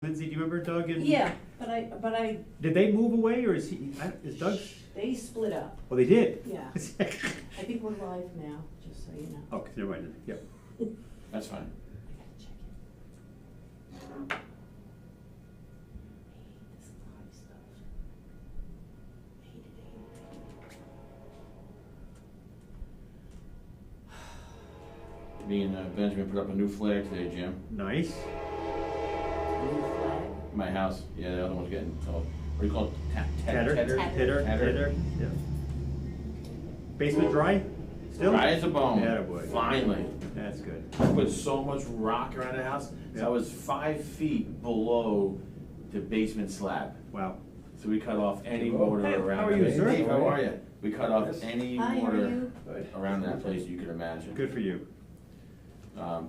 Lindsay, do you remember Doug and? Yeah, but I, Did they move away, or is Doug? they split up, Oh, they did? yeah. I think we're live now, just so you know. Oh, never mind, yep. That's fine. I gotta check it. This live stuff. Hate it. Me and Benjamin put up a new flag today, Jim. Nice. New flag. My house, yeah, the other one's getting told. What do you call it? Tatter, Tatter. titter, yeah. Basement dry? Still? Dry as a bone. Attaboy. Finally. That's good. I put so much rock around the house, so Yeah. I was 5 feet below the basement slab. Wow. So we cut off any Hey, water how around. are you, that. sir? Dave, how are you? We cut off Yes. any Hi, how are water you? around that place you could imagine. Good for you.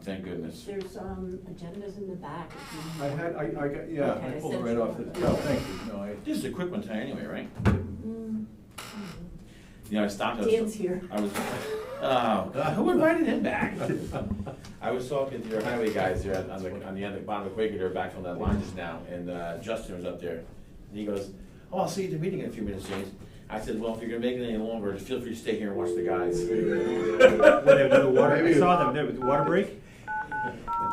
Thank goodness. There's, agendas in the back if you. I got, yeah, Okay, I pulled it sent right you off the, one. no, thank you, no, I. This is a quick one tonight anyway, right? Mm, You know, I stopped. Dan's here. I was, oh, God, who invited him back? I was talking to your highway guys there on the end, the bottom of Quaker there, back from that line just now, and Justin was up there. And he goes, "Oh, I'll see you at the meeting in a few minutes, James." I said, "Well, if you're gonna make it any longer, just feel free to stay here and watch the guys." When they did the water, I saw them, there was the water break?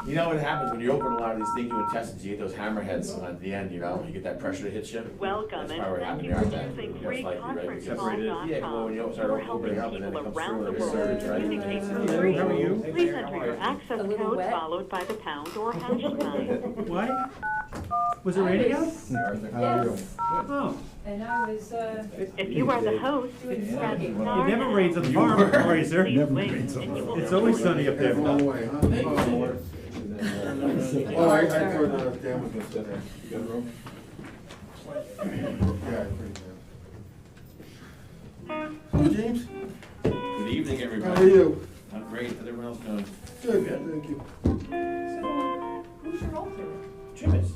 You know what happens when you open a lot of these things, you intestines, you get those hammerheads at the end, you know, you get that pressure that hits you. Welcome, That's and probably what thank happened you there, for I bet. using You know, slightly, right? Separated. Yeah, well, when you start We're helping opening up and then people it comes around through the like a world surge, right? communicate Hello, for how free. are you? Please enter your access A little code wet. followed by the pound or hash sign. What? Was it raining out? Yes. Oh. And I was, If you are the host, Doing press something. It star never nine. rains on the farm, don't worry, sir. Please wait, and you will It's be always released. sunny up there. Oh, I thought Dan was gonna sit there. You got a room? Yeah, Hello, James. Good evening, How everybody. are you? I'm great, how's everyone else doing? Good, thank you. so, who's your alternate? Jim is.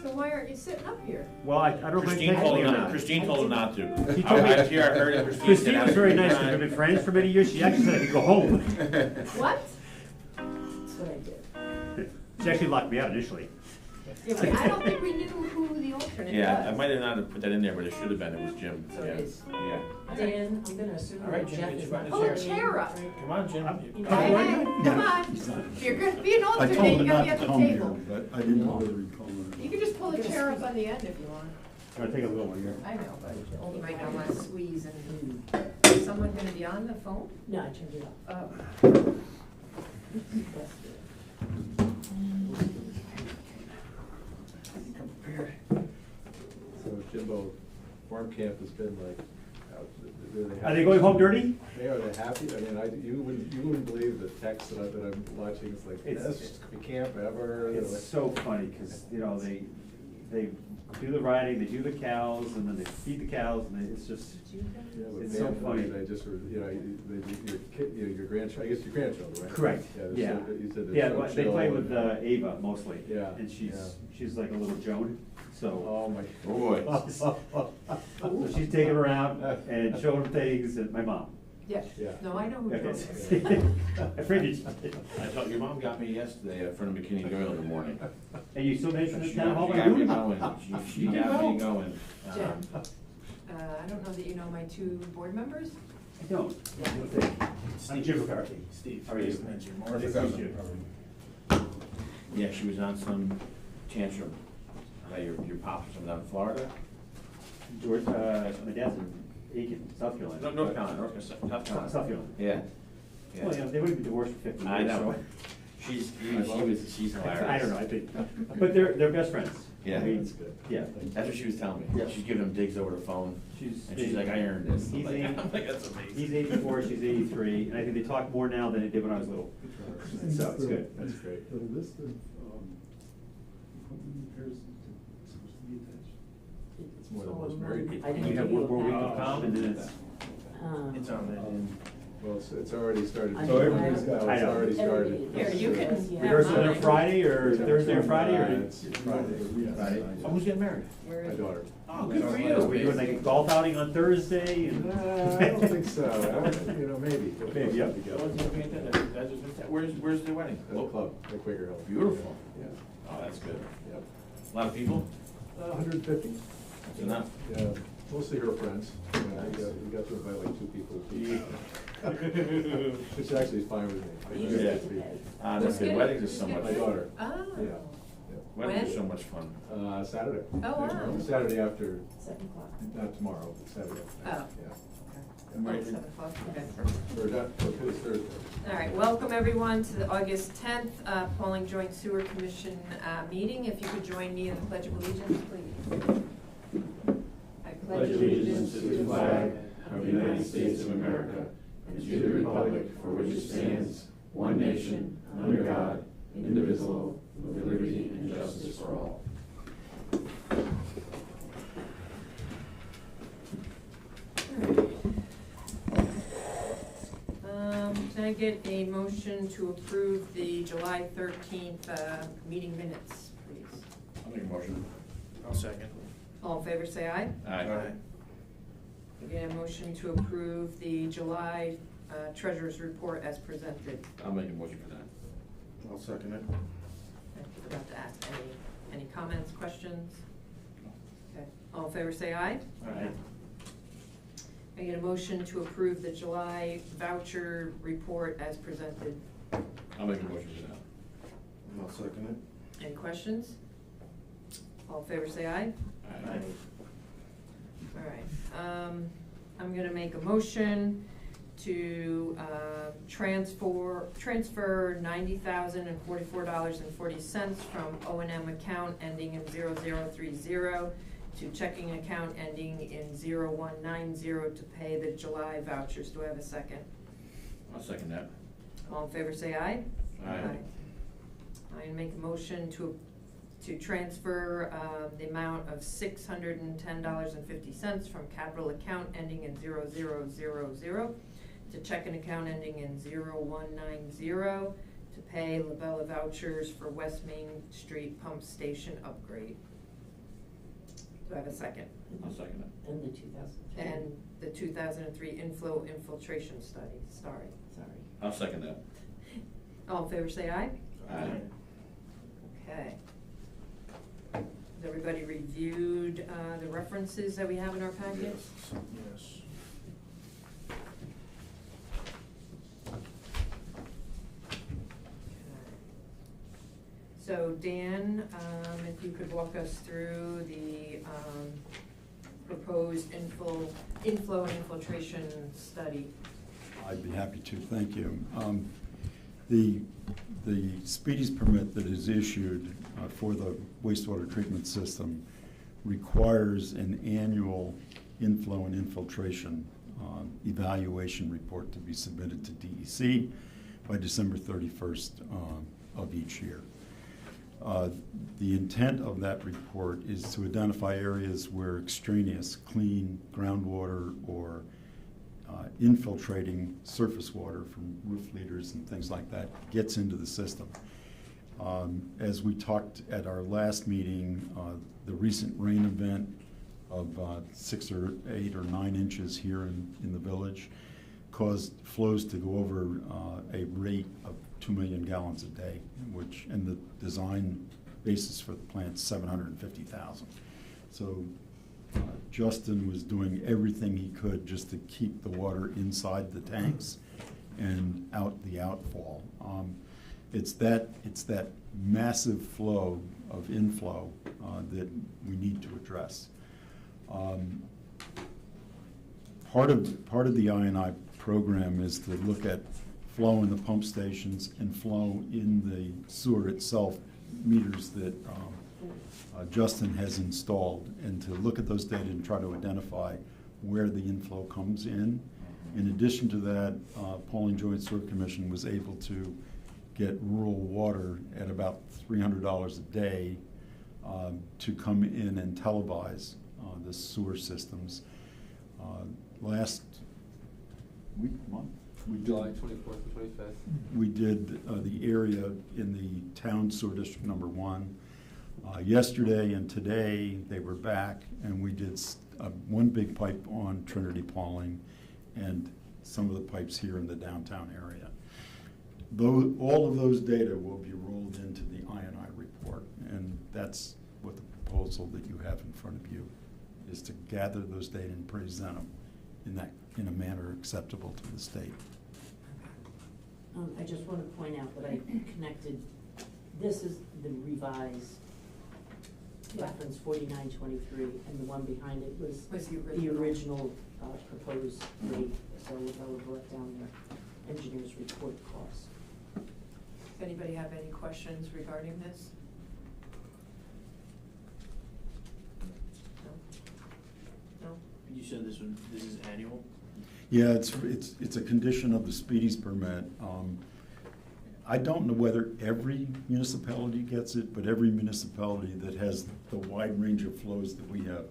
So why aren't you sitting up here? Well, I don't know if I Christine can told you him or not, not. Christine told him not to. He told me- I was here, I heard it, Christine said. Christine "Have was a very good nice, time." we've been friends for many years, she actually said I could go home. What? That's what I did. She actually locked me out initially. Yeah, but I don't think we knew who the alternate was. Yeah, I might have not have put that in there, but it should have been, it was Jim. So it Yeah. is. Yeah. Dan, I'm gonna assume All right, that Jim, Jeff get is you not. back in Pull a chair. chair up. Come on, Jim. You know, Come Hey, on. hey, come on. If you're gonna be an I alternate, told you him gotta not be to at the come here, table. but I didn't know whether he'd call You can just pull the chair up on the end if you want. I'm gonna take a little one here. I know, but you might not wanna squeeze and, is someone gonna be on the phone? No, I turned it off. Oh. So Jimbo, farm camp has been like, Are they going home dirty? They are, they're happy, I mean, you wouldn't believe the text that I'm watching, it's like, It's- best camp ever. It's so funny, cause, you know, they do the riding, they do the cows, and then they feed the cows, and it's just, Yeah, but It's so man, funny. They just were, you know, your kid, you know, your grandchild, I guess your grandchildren, right? correct, they're yeah. so- you said they're Yeah, so but they chill play and- with Ava mostly. Yeah, And yeah. she's like a little Joan, so. Oh, my. Boy. So she's taking her around and showing them things, and my mom. Yes, Yeah. no, I know who Okay. goes. I figured you did. I thought your mom got me yesterday in front of McKinney Doyle in the morning. And you still mentioned the She town hall by got me noon? going, she got me going. Jen, I don't know that you know my two board members? I don't. I'm Jim McCarthy. Steve. How are you? Nice to meet you. Yeah, she was on some tantrum. Your pops from down in Florida? George, my dad's in Aiken, South Carolina. No, North Carolina, South Carolina. South Carolina. Yeah. Yeah. Well, yeah, they wouldn't be divorced for 50 years, I know. so. She's hilarious. I don't know, I think, but they're best friends. Yeah. I mean, That's good. Yeah. That's what she was telling me. Yeah. She's giving him digs over the phone. And she's like, I earned this. I'm He's like, eight- I'm like, that's amazing. He's 84, she's 83, and I think they talk more now than they did when I was little. So it's good. That's great. The list of, equipment repairs is supposed to be attached. It's more than most married people. I didn't You have give you one more a week of package. comp, and then it's. It's on there. Well, it's already started. I know. It's I know. already started. Here, you can Yeah. Rehearsal on mine. Friday, or Thursday or Friday, or? It's Friday, yes. Friday. Oh, who's getting married? Where My is daughter. Oh, good for We're you. doing like a golf outing on Thursday, and. I don't think so, you know, maybe. Maybe, yep. Where's the wedding? At the club, at Quaker Hill. Beautiful. Yeah, Oh, that's good. yep. A lot of people? 150. That's enough. Yeah, mostly her friends. Yeah, we got to invite like 2 people. Which actually is fine with me. I Yeah. just like people. That's good. Weddings are so much My fun. daughter. Oh. Yeah. Weddings are When? so much fun. Saturday. Oh, wow. Saturday after, 7:00. not tomorrow, but Saturday. Oh. Yeah. Right. 7 o'clock, okay. Or not, or it's Thursday. All right, welcome everyone to the August 10th Pawling Joint Sewer Commission meeting. If you could join me in the Pledge of Allegiance, please. I Pledge allegiance to the flag of the United States of America and to the republic for which it stands, one nation, under God, indivisible, with liberty and justice for all. Can I get a motion to approve the July 13th meeting minutes, please? I'll make a motion. I'll second. All in favor, say aye. Aye. Again, a motion to approve the July treasurer's report as presented. I'll make a motion for that. I'll second it. I forgot to ask, any comments, questions? Okay, all in favor, say aye. Aye. I get a motion to approve the July voucher report as presented. I'll make a motion for that. I'll second it. Any questions? All in favor, say aye. Aye. All right, I'm gonna make a motion to transfer $90,044.40 from O&M account ending in 0030 to checking account ending in 0190 to pay the July vouchers. Do I have a second? I'll second that. All in favor, say aye. Aye. I make a motion to transfer the amount of $610.50 from capital account ending in 0000 to checking account ending in 0190 to pay Labella vouchers for West Main Street Pump Station upgrade. Do I have a second? I'll second it. And the 2003. And the 2003 infiltration study, sorry. I'll second that. All in favor, say aye. Aye. Okay. Has everybody reviewed the references that we have in our packet? Yes. So Dan, if you could walk us through the proposed inflow and infiltration study. I'd be happy to, thank you. The speedies permit that is issued for the wastewater treatment system requires an annual inflow and infiltration evaluation report to be submitted to DEC by December 31st of each year. The intent of that report is to identify areas where extraneous clean groundwater or infiltrating surface water from roof leaders and things like that gets into the system. As we talked at our last meeting, the recent rain event of 6 or 8 or 9 inches here in the village caused flows to go over a rate of 2 million gallons a day, and the design basis for the plant's 750,000. So Justin was doing everything he could just to keep the water inside the tanks and out the outfall. It's that massive flow of inflow that we need to address. Part of the I&I program is to look at flow in the pump stations and flow in the sewer itself, meters that Justin has installed, and to look at those data and try to identify where the inflow comes in. In addition to that, Pawling Joint Sewer Commission was able to get rural water at about $300 a day to come in and televise the sewer systems. Last month, July 24th and 25th. we did the area in the town sewer district number 1. Yesterday and today, they were back, and we did one big pipe on Trinity Pawling and some of the pipes here in the downtown area. All of those data will be rolled into the I&I report, and that's what the proposal that you have in front of you, is to gather those data and present them in a manner acceptable to the state. I just want to point out that I connected, this is the revised reference 4923, and the one behind it was the original proposed rate, so Lavella brought down their engineer's report cost. Does anybody have any questions regarding this? No? No? You said this is annual? Yeah, it's a condition of the Speedies permit. I don't know whether every municipality gets it, but every municipality that has the wide range of flows that we have.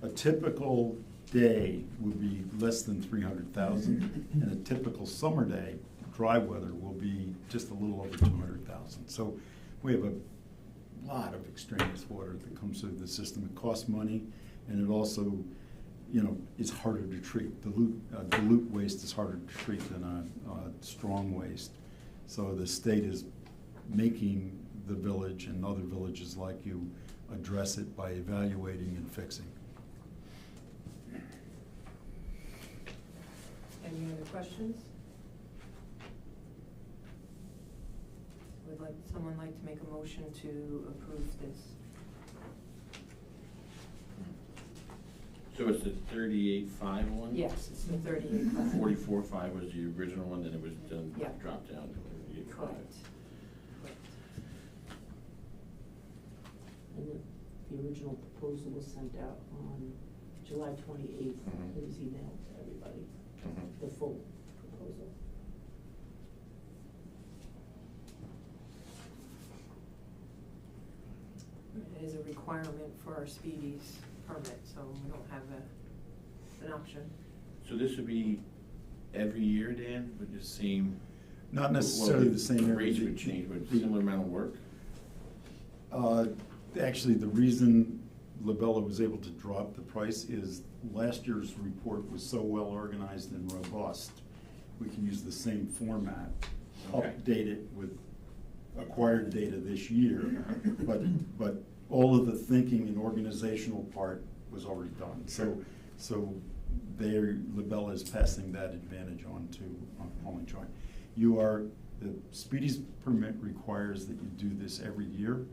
A typical day would be less than 300,000, and a typical summer day, dry weather, will be just a little over 200,000. So we have a lot of extraneous water that comes through the system. It costs money, and it also, is harder to treat. Dilute waste is harder to treat than a strong waste. So the state is making the village and other villages like you address it by evaluating and fixing. Any other questions? Would someone like to make a motion to approve this? So it's the 38.5 one? Yes, it's the 38.5. 44.5 was the original one, then it was done, Yeah. dropped down to 38.5. Correct. And the original proposal was sent out on July 28th. Mhm. It was emailed to everybody, Mhm. the full proposal. It is a requirement for our Speedies permit, so we don't have an option. So this would be every year, Dan, with the same? Not necessarily the same area. Rates would change, but similar amount of work? Actually, the reason Labella was able to drop the price is last year's report was so well organized and robust, we can use the same format, Okay. update it with acquired data this year, but all of the thinking and organizational part was already done. So Labella is passing that advantage on to Pawling Joint. The Speedies permit requires that you do this every year.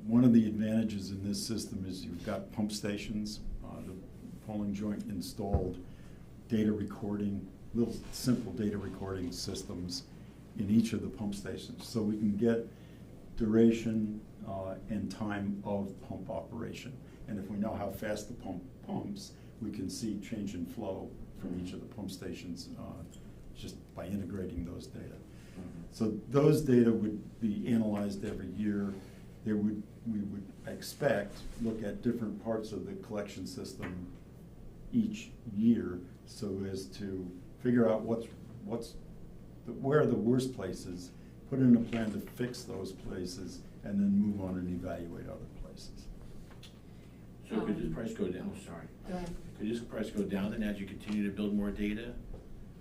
One of the advantages in this system is you've got pump stations. The Pawling Joint installed data recording, little simple data recording systems in each of the pump stations. So we can get duration and time of pump operation. And if we know how fast the pump pumps, we can see change in flow from each of the pump stations just by integrating those data. So those data would be analyzed every year. We would expect, look at different parts of the collection system each year so as to figure out where are the worst places, put in a plan to fix those places, and then move on and evaluate other places. So could this price go down? Sorry. Go ahead. Could this price go down then as you continue to build more data?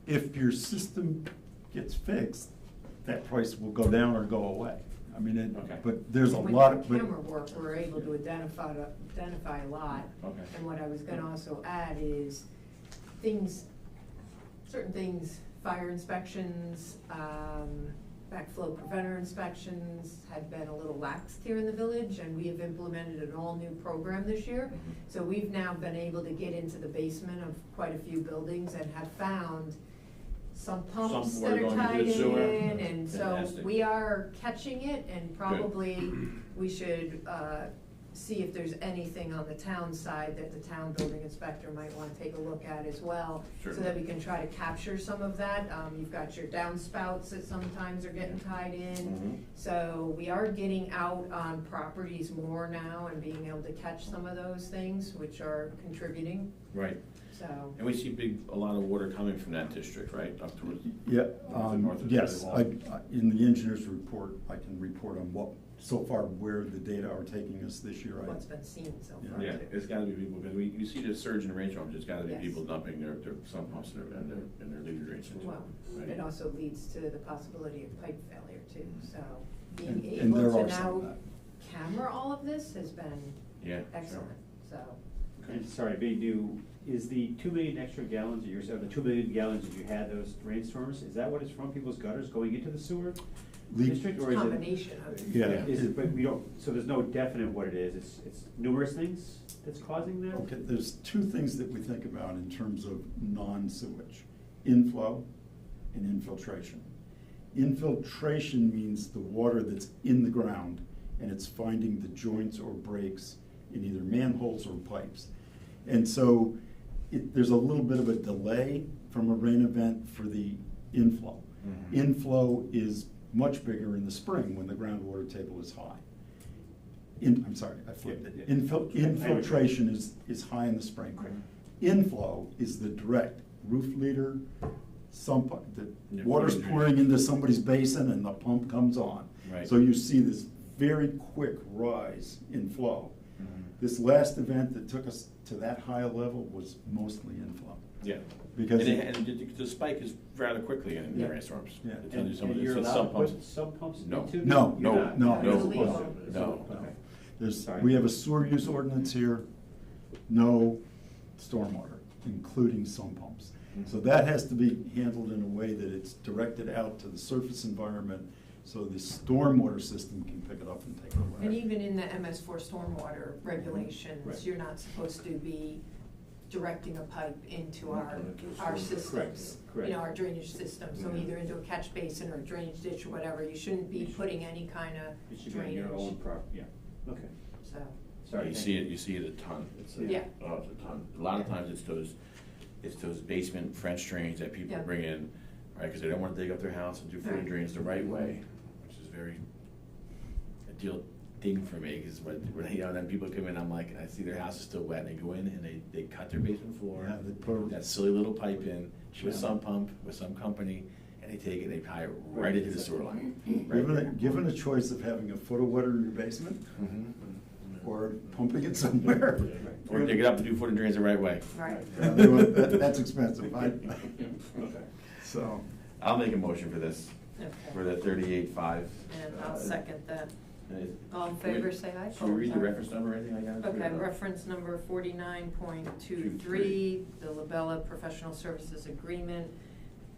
If your system gets fixed, that price will go down or go away. I mean, Okay. but there's a With lot the of. camera work, we're able to identify a lot. Okay. And what I was gonna also add is certain things, fire inspections, backflow preventer inspections had been a little lax here in the village, and we have implemented an all-new program this year. So we've now been able to get into the basement of quite a few buildings and have found some pumps Some that were are going into tied the sewer. in, and so Fantastic. we are catching it, and probably we should, see if there's anything on the town side that the town building inspector might wanna take a look at as well. So that we can try to capture some of that. You've got your downspouts that sometimes are getting tied in. Mhm. So we are getting out on properties more now and being able to catch some of those things, which are contributing, Right. so. And we see a lot of water coming from that district, right, up towards? Yeah, north of yes, City in the engineer's report, I can report on so far where the data are taking us this year. What's been seen so far. Yeah, too. it's gotta be people, because you see the surge in rainfalls, there's gotta be Yes. people dumping their sump pumps in their leader drains into it. Well, right? it also leads to the possibility of pipe failure too, so being And able there to are some of now that. camera all of this has been Yeah. sure. excellent, so. And sorry, is the 2 million extra gallons that the 2 million gallons that you had those rainstorms, is that what it's from, people's gutters going into the sewer district, or is it? Combination of. Yeah. Is it, but we don't, so there's no definite what it is, it's numerous things that's causing that? Okay, there's two things that we think about in terms of non-sewage: inflow and infiltration. Infiltration means the water that's in the ground and it's finding the joints or breaks in either manholes or pipes. And so there's a little bit of a delay from a rain event for the inflow. Mhm. Inflow is much bigger in the spring when the groundwater table is high. I'm sorry, I flipped it. Yeah. Infiltration is high in the spring. Inflow is the direct roof leader, the Yeah, water's pouring. pouring into somebody's basin and the pump comes on. Right. So you see this very quick rise in flow. Mhm. This last event that took us to that high a level was mostly inflow. Yeah. Because And the spike is rather quickly in the Yeah. rainstorms. Yeah. They tell you some of And this you're with allowed sump to pumps. put sub pumps No. into? No, You're no, not? no, You're no. not supposed to. No. Okay. Sorry. We have a sewer use ordinance here, no stormwater, including sump pumps. So that has to be handled in a way that it's directed out to the surface environment so the stormwater system can pick it up and take it away. And even in the MS4 stormwater regulations, Right. you're not supposed to be directing a pipe into our systems. Correct. You know, our drainage system, so Yeah. either into a catch basin or a drainage ditch or whatever, you shouldn't be putting any kind of It should be on your own drainage, yeah, okay. so, Sorry. You see it a ton. yeah. Oh, it's a ton. A lot of times it's those basement French drains that people Yeah. bring in, right, because they don't want to dig up their house and do footing Right. drains the right way, which is very ideal thing for me, because when then people come in, I'm like, I see their house is still wet, and they go in and they cut their basement floor, Yeah, they put that silly little pipe in with Yeah. some pump, with some company, and they take it, they tie it right into the sewer line. Given a choice of having a foot of water in your basement Mhm. or pumping it somewhere. Or dig it up and do footing drains the right way. Right. That's expensive. So. I'll make a motion for this, for Okay, the 38.5. and I'll second that. All in Can we- favor, say aye. Should we read the Sorry. reference number or anything like that? Okay, reference number 49.23, the Labella Professional Services Agreement,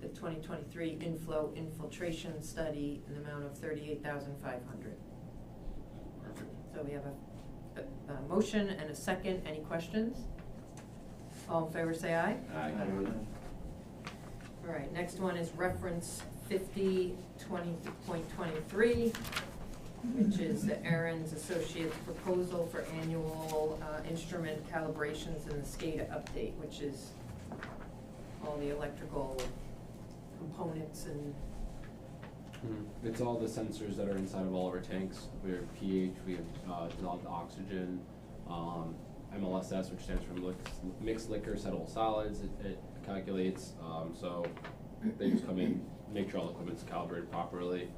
the 2023 inflow infiltration study in the amount of $38,500. Perfect. So we have a motion and a second. Any questions? All in favor, say aye. Aye. All right, next one is reference 50.23, which is the Aaron's Associates proposal for annual instrument calibrations and the SCADA update, which is all the electrical components and, It's all the sensors that are inside of all of our tanks. We have pH, we have dissolved oxygen, MLSS, which stands for mixed liquor settable solids. It calculates, so they just come in, make sure all the equipment's calibrated properly.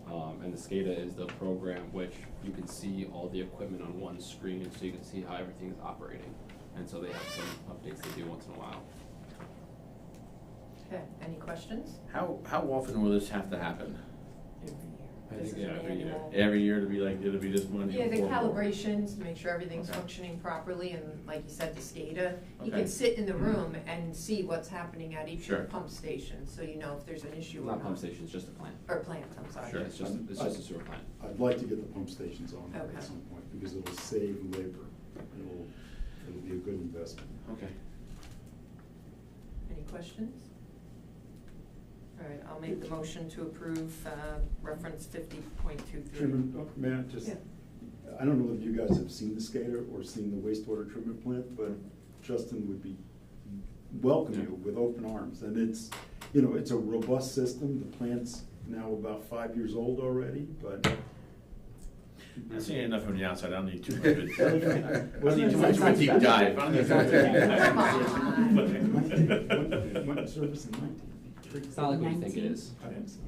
And the SCADA is the program which you can see all the equipment on one screen, so you can see how everything is operating. And so they have some updates they do once in a while. okay, any questions? How often will this have to happen? Every year. I This think, is yeah, an every year. annual. Every year it'll be this one? Yeah, the or more? calibrations, to make sure everything's Okay. functioning properly, and like you said, the SCADA. You Okay. can sit in the room and see what's happening at each Sure. pump station, so you know if there's an issue or not. Not pump stations, just a plant. Or plant, I'm sorry. Sure. It's just a sewer plant. I'd like to get the pump stations on there Okay. at some point, because it'll save labor. It'll be a good investment. Okay. Any questions? All right, I'll make the motion to approve reference 50.23. Chairman, may I just, Yeah. I don't know if you guys have seen the SCADA or seen the wastewater treatment plant, but Justin would welcome you with open arms. And it's a robust system. The plant's now about 5 years old already, but. I've seen enough from the outside, I don't need too much of it. I don't need too much of a deep dive. I don't need too much of a deep dive. Went in service in 19. It's not like what you think it is.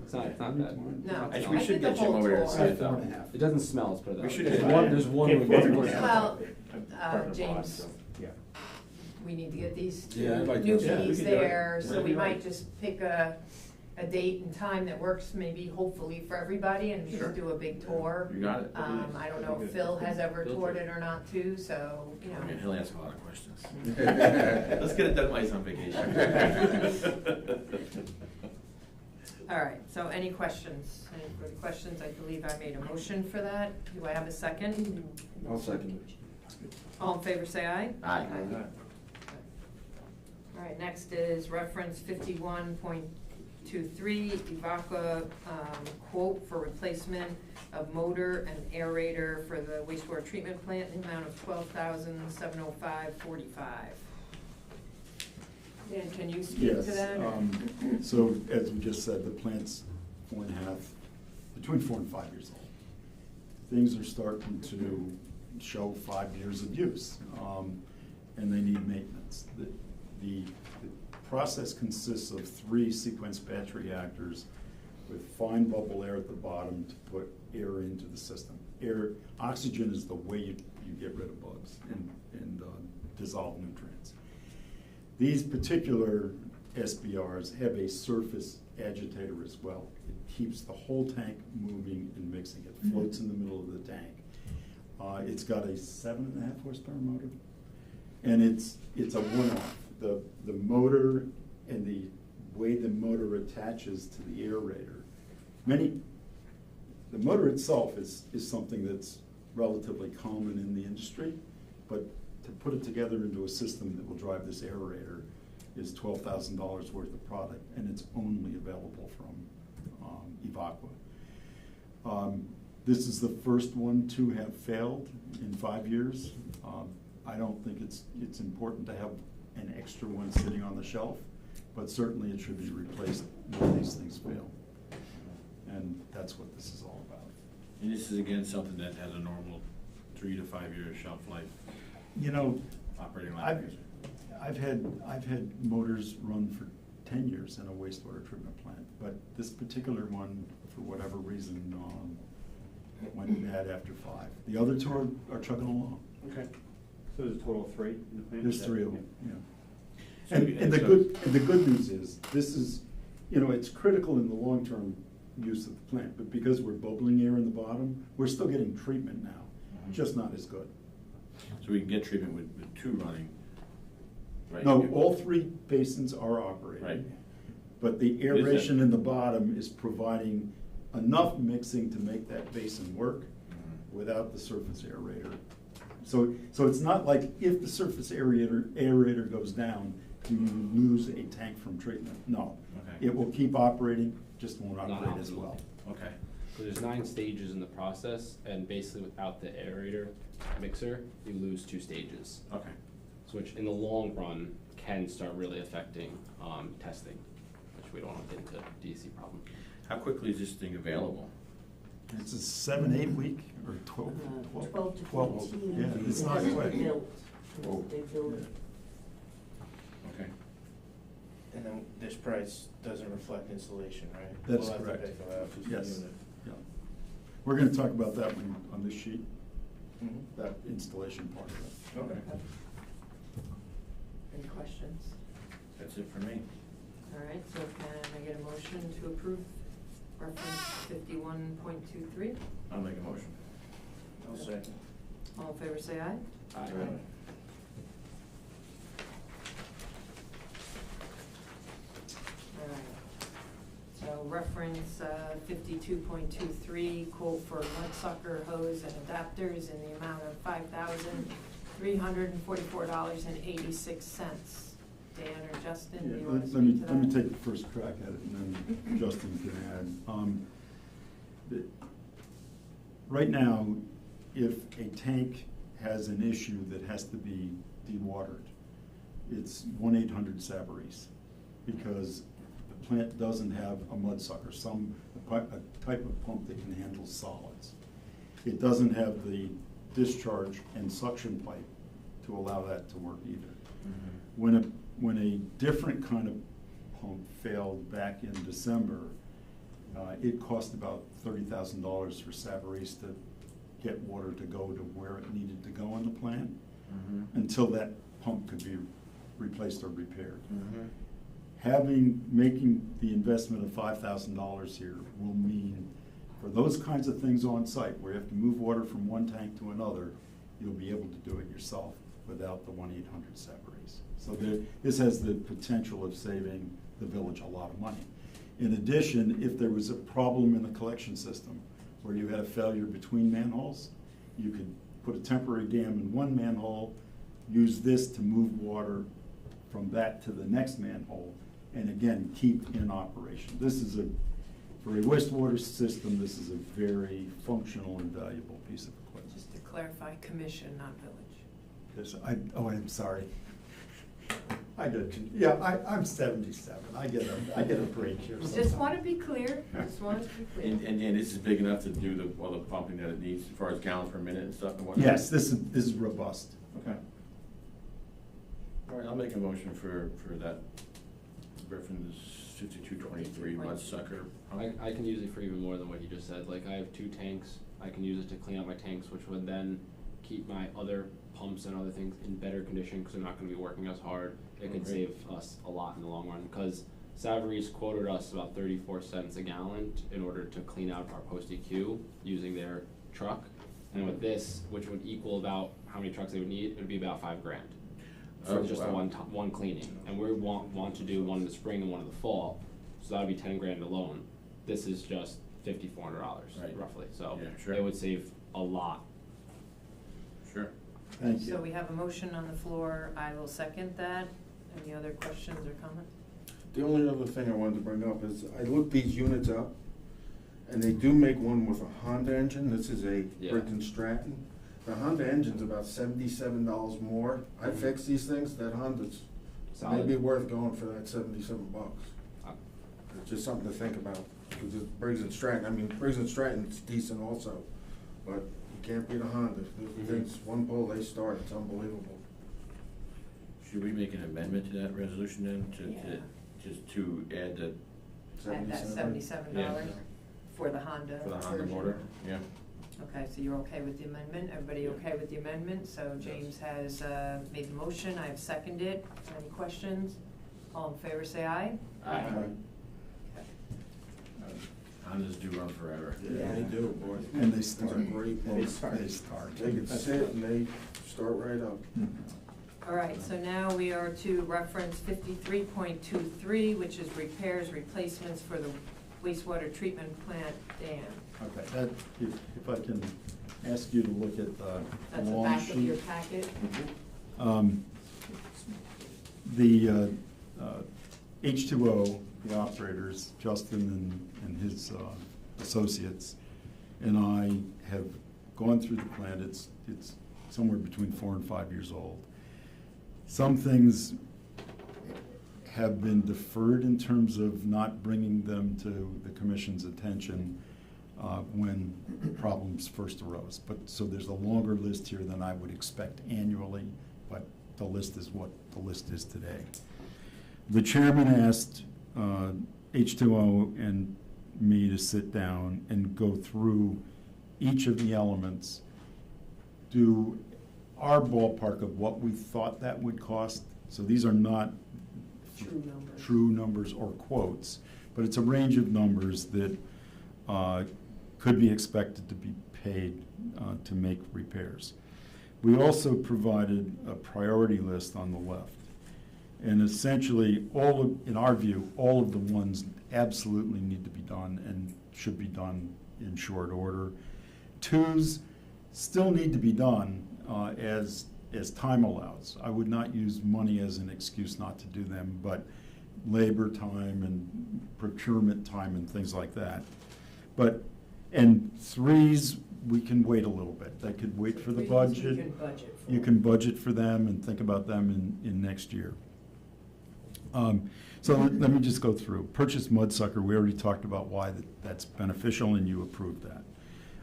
It's not bad. No, Actually, I we should think the get Jim whole over there to tour. see it though. 4.5. It doesn't smell, let's put it that We way. should There's get- one room. Well, Part of James, yeah. we need to get these two Yeah, I'd like to- new yeah, we keys could do it. there, so That'd we be might right. just pick a a date and time that works maybe hopefully for everybody and Sure. just do a big tour. You got it. I don't know if Phil has ever toured it or not too, so, you I mean, know. he'll ask a lot of questions. Let's get it done while he's on vacation. All right, so any questions? Any further questions? I believe I made a motion for that. Do I have a second? I'll second it. All in favor, say aye. Aye. All right, next is reference 51.23, Evaqua quote for replacement of motor and aerator for the wastewater treatment plant in the amount of $12,705.45. Dan, can you speak to that? Yes, so as we just said, the plant's between 4 and 5 years old. Things are starting to show 5 years of use, and they need maintenance. The process consists of 3 sequence batch reactors with fine bubble air at the bottom to put air into the system. Oxygen is the way you get rid of bugs and dissolve nutrients. These particular SBRs have a surface agitator as well. It keeps the whole tank moving and mixing. It floats in the middle of the tank. It's got a 7.5 horsepower motor, and it's a one-off. The motor and the way the motor attaches to the aerator. The motor itself is something that's relatively common in the industry, but to put it together into a system that will drive this aerator is $12,000 worth of product, and it's only available from Evaqua. This is the first one to have failed in 5 years. I don't think it's important to have an extra one sitting on the shelf, but certainly it should be replaced when these things fail. And that's what this is all about. And this is again something that has a normal 3 to 5 year shelf life. You know, Operating life. I've had motors run for 10 years in a wastewater treatment plant, but this particular one, for whatever reason, went bad after 5. The other 2 are chugging along. Okay. So there's a total of 3 in the plant? There's 3 of them, yeah. So And the good news is, this is, it's critical in the long-term use of the plant, but because we're bubbling air in the bottom, we're still getting treatment now, just not as good. So we can get treatment with 2 running, right? No, all 3 basins are operating. Right. But the aeration in the bottom is providing enough mixing to make that basin work without the surface aerator. So it's not like if the surface aerator goes down, you lose a tank from treatment. No. Okay. It will keep operating, just won't operate as Non-optimal. well. Okay. So there's 9 stages in the process, and basically without the aerator mixer, you lose 2 stages. Okay. So which in the long run can start really affecting testing, which we don't want to get into DC problem. How quickly is this thing available? It's a 7-8 week or 12. 12 to 12. 14. Yeah, it's not That's quick. built. Oh. They build it. Okay. And then this price doesn't reflect installation, right? That's We'll have to correct. pay for that. Yes. Yeah. We're gonna talk about that one on this sheet, Mhm. that installation part of it. Okay. Any questions? That's it for me. All right, so can I get a motion to approve reference 51.23? I'll make a motion. I'll second. All in favor, say aye. Aye. All right. So reference 52.23, quote for mudsucker hose and adapters in the amount of $5,344.86. Dan or Justin, do you want to Let me speak to that? let me take the first crack at it, and then Justin can add. Right now, if a tank has an issue that has to be dewatered, it's 1-800-SABREES, because the plant doesn't have a mudsucker, a type of pump that can handle solids. It doesn't have the discharge and suction pipe to allow that to work either. When a different kind of pump failed back in December, it cost about $30,000 for SABREES to get water to go to where it needed to go in the plant until that pump could be replaced or repaired. making the investment of $5,000 here will mean for those kinds of things on site, where you have to move water from one tank to another, you'll be able to do it yourself without the 1-800 separates. So this has the potential of saving the village a lot of money. In addition, if there was a problem in the collection system where you had a failure between manholes, you could put a temporary dam in one manhole, use this to move water from that to the next manhole, and again, keep in operation. This is for a wastewater system, this is a very functional and valuable piece of equipment. Just to clarify, commission, not village. I'm sorry. I'm 77. I get a break here. Just want to be clear, just want to be clear. And this is big enough to do all the pumping that it needs as far as gallons per minute and stuff and whatnot? Yes, this is robust. Okay. All right, I'll make a motion for that reference 5223 Mudsucker. I can use it for even more than what you just said. Like, I have 2 tanks. I can use it to clean out my tanks, which would then keep my other pumps and other things in better condition because they're not going to be working as hard. It could save us a lot in the long run because Savary's quoted us about 34 cents a gallon in order to clean out our post-EQ using their truck. And with this, which would equal about how many trucks they would need, it would be about $5,000 for just one cleaning. And we want to do one in the spring and one in the fall, so that would be $10,000 alone. This is just $5,400 roughly, so Yeah, sure. it would save a lot. Sure. Thank you. So we have a motion on the floor. I will second that. Any other questions or comments? The only other thing I wanted to bring up is I looked these units up, and they do make one with a Honda engine. This is a Yeah. Briggs & Stratton. The Honda engine's about $77 more. I fixed these things. That Honda's Solid. maybe worth going for that $77. Uh, It's just something to think about. Because it's Briggs & Stratton. I mean, Briggs & Stratton's decent also, but you can't beat a Honda. The things, one pole they start, it's unbelievable. Should we make an amendment to that resolution then, Yeah. just to add the, At that $77 for the Honda. for the Honda version. motor? Yeah. Okay, so you're okay with the amendment? Everybody okay with the amendment? So James has made the motion, I have seconded. Any questions? All in favor, say aye. Aye. Hondas do run forever. Yeah, they do, boy. And they It's start. a great motor. They start. They can sit and they start right up. All right, so now we are to reference 53.23, which is repairs, replacements for the wastewater treatment plant dam. Okay, that, if I can ask you to look at the That's the long back of your sheet. packet. The H2O, the operators, Justin and his associates, and I have gone through the plant. It's somewhere between 4 and 5 years old. Some things have been deferred in terms of not bringing them to the commission's attention when problems first arose. But so there's a longer list here than I would expect annually, but the list is what the list is today. The chairman asked H2O and me to sit down and go through each of the elements, do our ballpark of what we thought that would cost. So these are not true numbers or quotes, but it's a range of numbers that could be expected to be paid to make repairs. We also provided a priority list on the left. And essentially, in our view, all of the ones absolutely need to be done and should be done in short order. 2s still need to be done as time allows. I would not use money as an excuse not to do them, but labor time and procurement time and things like that. And 3s, we can wait a little bit. They could wait for the budget. You can budget for. You can budget for them and think about them in next year. So let me just go through. Purchase Mudsucker, we already talked about why that's beneficial, and you approved that.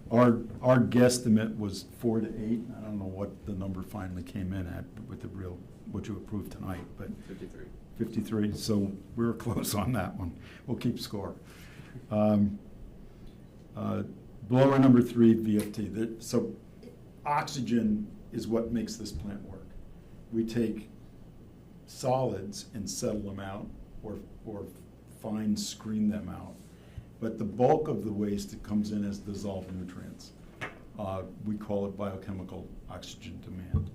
Our guesstimate was 4 to 8. I don't know what the number finally came in at with what you approved tonight, but 53. 53, so we were close on that one. We'll keep score. Blower number 3, VFT. So oxygen is what makes this plant work. We take solids and settle them out, or fine screen them out. But the bulk of the waste that comes in as dissolved nutrients. We call it biochemical oxygen demand.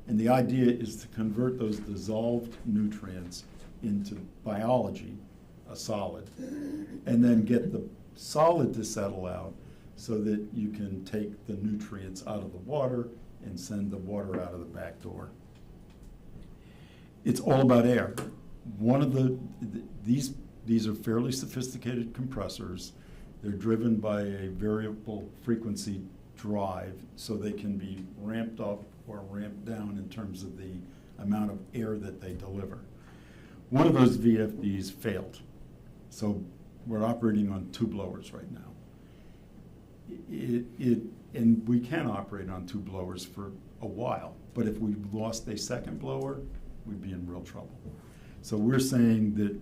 And the idea is to convert those dissolved nutrients into biology, a solid, and then get the solid to settle out so that you can take the nutrients out of the water and send the water out of the back door. It's all about air. One of these are fairly sophisticated compressors. They're driven by a variable frequency drive, so they can be ramped up or ramped down in terms of the amount of air that they deliver. One of those VFDs failed, so we're operating on 2 blowers right now. And we can operate on 2 blowers for a while, but if we lost a second blower, we'd be in real trouble. So we're saying that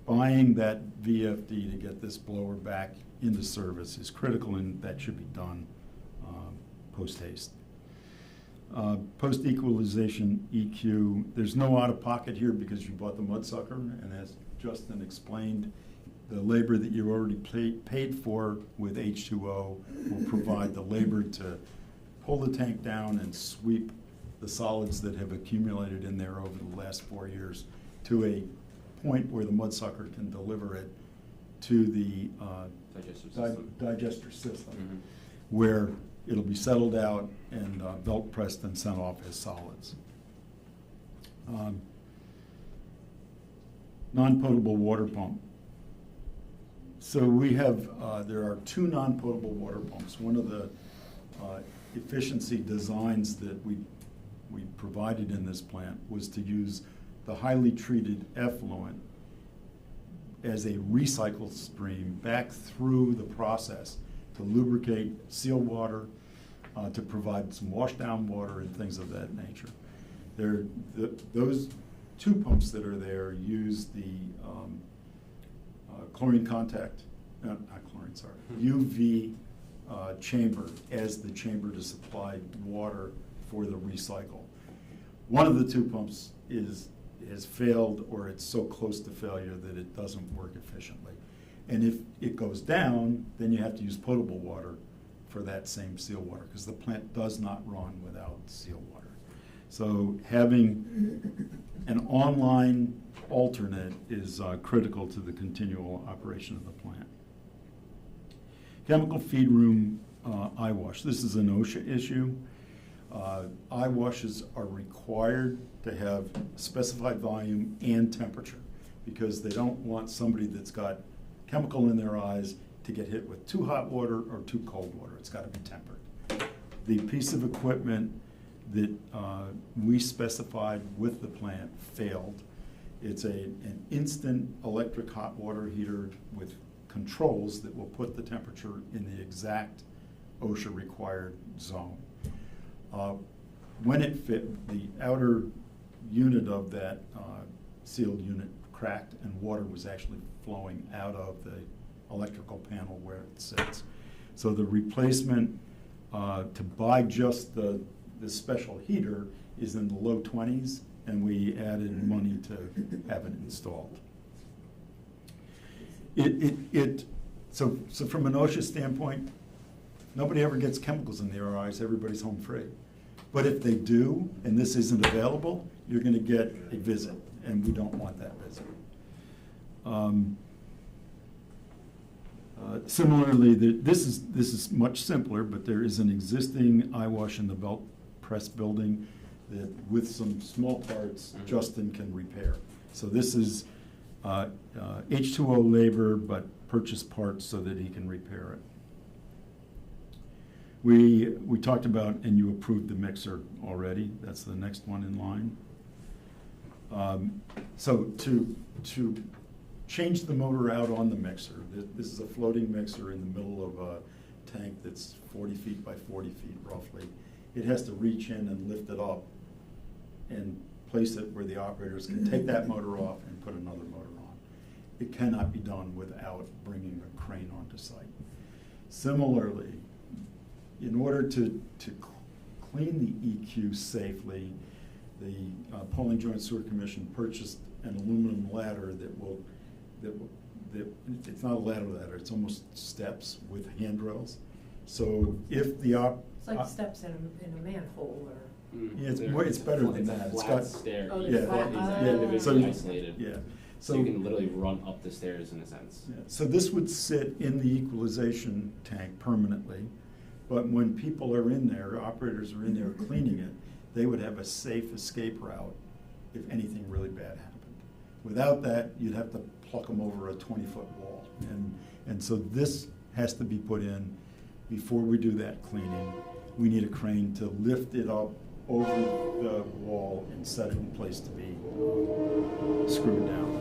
buying that VFD to get this blower back into service is critical, and that should be done post-haste. Post-equalization EQ, there's no out-of-pocket here because you bought the mudsucker, and as Justin explained, the labor that you already paid for with H2O will provide the labor to pull the tank down and sweep the solids that have accumulated in there over the last 4 years to a point where the mudsucker can deliver it to the digester system, where it'll be settled out and belt pressed and sent off as solids. Non-potable water pump. So we have, there are 2 non-potable water pumps. One of the efficiency designs that we provided in this plant was to use the highly treated effluent as a recycle stream back through the process to lubricate seal water, to provide some washdown water and things of that nature. Those 2 pumps that are there use the chlorine contact, not chlorine, sorry, UV chamber as the chamber to supply water for the recycle. One of the 2 pumps has failed, or it's so close to failure that it doesn't work efficiently. And if it goes down, then you have to use potable water for that same seal water, because the plant does not run without seal water. So having an online alternate is critical to the continual operation of the plant. Chemical feed room eye wash. This is an OSHA issue. Eye washes are required to have specified volume and temperature, because they don't want somebody that's got chemical in their eyes to get hit with too hot water or too cold water. It's got to be tempered. The piece of equipment that we specified with the plant failed. It's an instant electric hot water heater with controls that will put the temperature in the exact OSHA required zone. When it fit, the outer unit of that sealed unit cracked, and water was actually flowing out of the electrical panel where it sits. So the replacement to buy just the special heater is in the low 20s, and we added money to have it installed. So from an OSHA standpoint, nobody ever gets chemicals in their eyes, everybody's home free. But if they do, and this isn't available, you're going to get a visit, and we don't want that visit. Similarly, this is much simpler, but there is an existing eye wash in the belt press building that, with some small parts, Justin can repair. So this is H2O labor, but purchase parts so that he can repair it. We talked about, and you approved the mixer already. That's the next one in line. So to change the motor out on the mixer, this is a floating mixer in the middle of a tank that's 40 feet by 40 feet roughly. It has to reach in and lift it up and place it where the operators can take that motor off and put another motor on. It cannot be done without bringing a crane onto site. Similarly, in order to clean the EQ safely, the Pawling Joint Sewer Commission purchased an aluminum ladder that it's not a ladder, it's almost steps with handrails. So if the It's like steps in a manhole or. Yeah, it's better than that. It's Flat got stair. Oh, Each yeah, flat yeah. is So- individually isolated. Yeah. So you can literally run up the stairs in a sense. Yeah, so this would sit in the equalization tank permanently, but when people are in there, operators are in there cleaning it, they would have a safe escape route if anything really bad happened. Without that, you'd have to pluck them over a 20-foot wall. And so this has to be put in before we do that cleaning. We need a crane to lift it up over the wall and set it in place to be screwed down.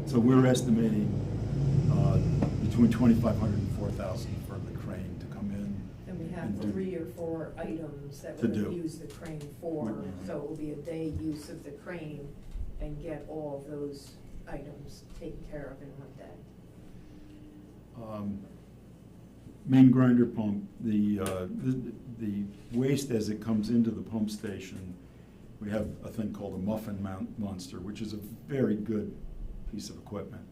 So we're estimating between $2,500 and $4,000 for the crane to come in. And we have and do- 3 or 4 items that To we're gonna do. use the crane for, Mhm. so it will be a day use of the crane and get all of those items taken care of in one day. Main grinder pump, the waste as it comes into the pump station, we have a thing called a muffin monster, which is a very good piece of equipment.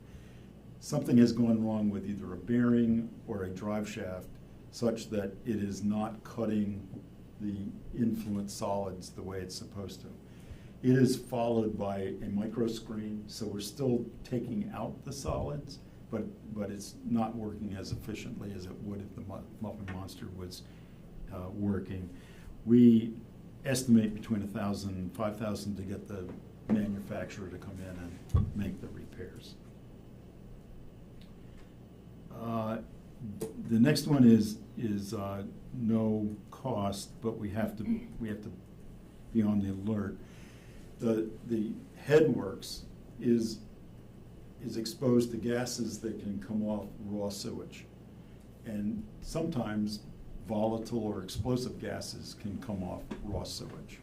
Something has gone wrong with either a bearing or a drive shaft such that it is not cutting the influent solids the way it's supposed to. It is followed by a micro screen, so we're still taking out the solids, but it's not working as efficiently as it would if the muffin monster was working. We estimate between $1,000 and $5,000 to get the manufacturer to come in and make the repairs. The next one is no cost, but we have to be on the alert. The headworks is exposed to gases that can come off raw sewage. And sometimes volatile or explosive gases can come off raw sewage.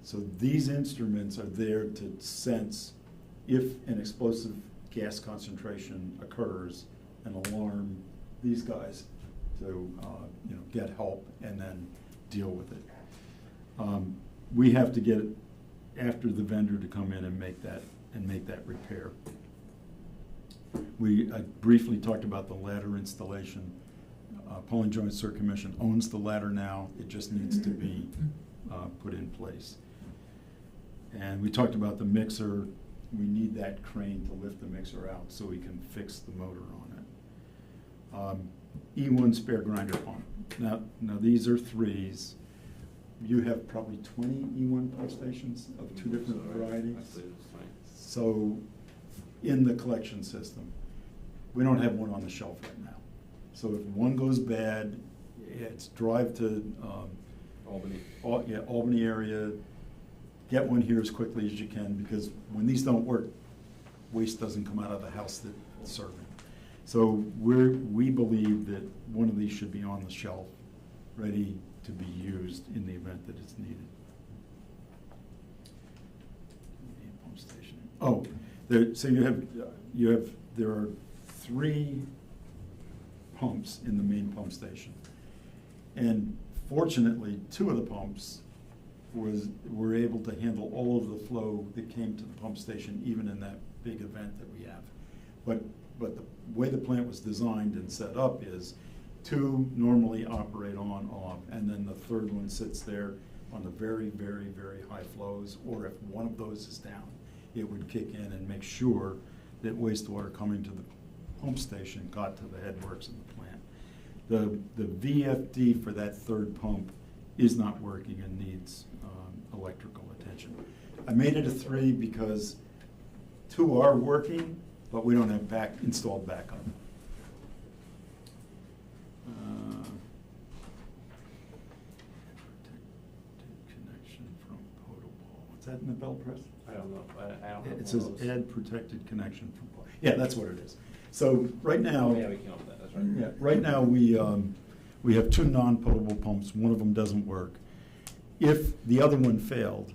So these instruments are there to sense if an explosive gas concentration occurs and alarm these guys to get help and then deal with it. We have to get after the vendor to come in and make that repair. I briefly talked about the ladder installation. Pawling Joint Sewer Commission owns the ladder now. It just needs to be put in place. And we talked about the mixer. We need that crane to lift the mixer out so we can fix the motor on it. E1 spare grinder pump. Now these are 3s. You have probably 20 E1 pump stations of 2 different varieties. So in the collection system, we don't have one on the shelf right now. So if one goes bad, it's drive to Albany. Albany area, get one here as quickly as you can, because when these don't work, waste doesn't come out of the house that it's serving. So we believe that one of these should be on the shelf, ready to be used in the event that it's needed. Pump station. Oh, there are 3 pumps in the main pump station. And fortunately, 2 of the pumps were able to handle all of the flow that came to the pump station, even in that big event that we have. But the way the plant was designed and set up is 2 normally operate on, off, and then the 3rd one sits there on the very, very, very high flows, or if one of those is down, it would kick in and make sure that wastewater coming to the pump station got to the headworks of the plant. The VFD for that 3rd pump is not working and needs electrical attention. I made it a 3 because 2 are working, but we don't have installed backup. Connection from potable. What's that in the bell press? I don't know. I don't have It says one of those. add protected connection from. Yeah, that's what it is. So right now. Oh, yeah, we came up with that, that's right. Yeah, right now we have 2 non-potable pumps. One of them doesn't work. If the other one failed,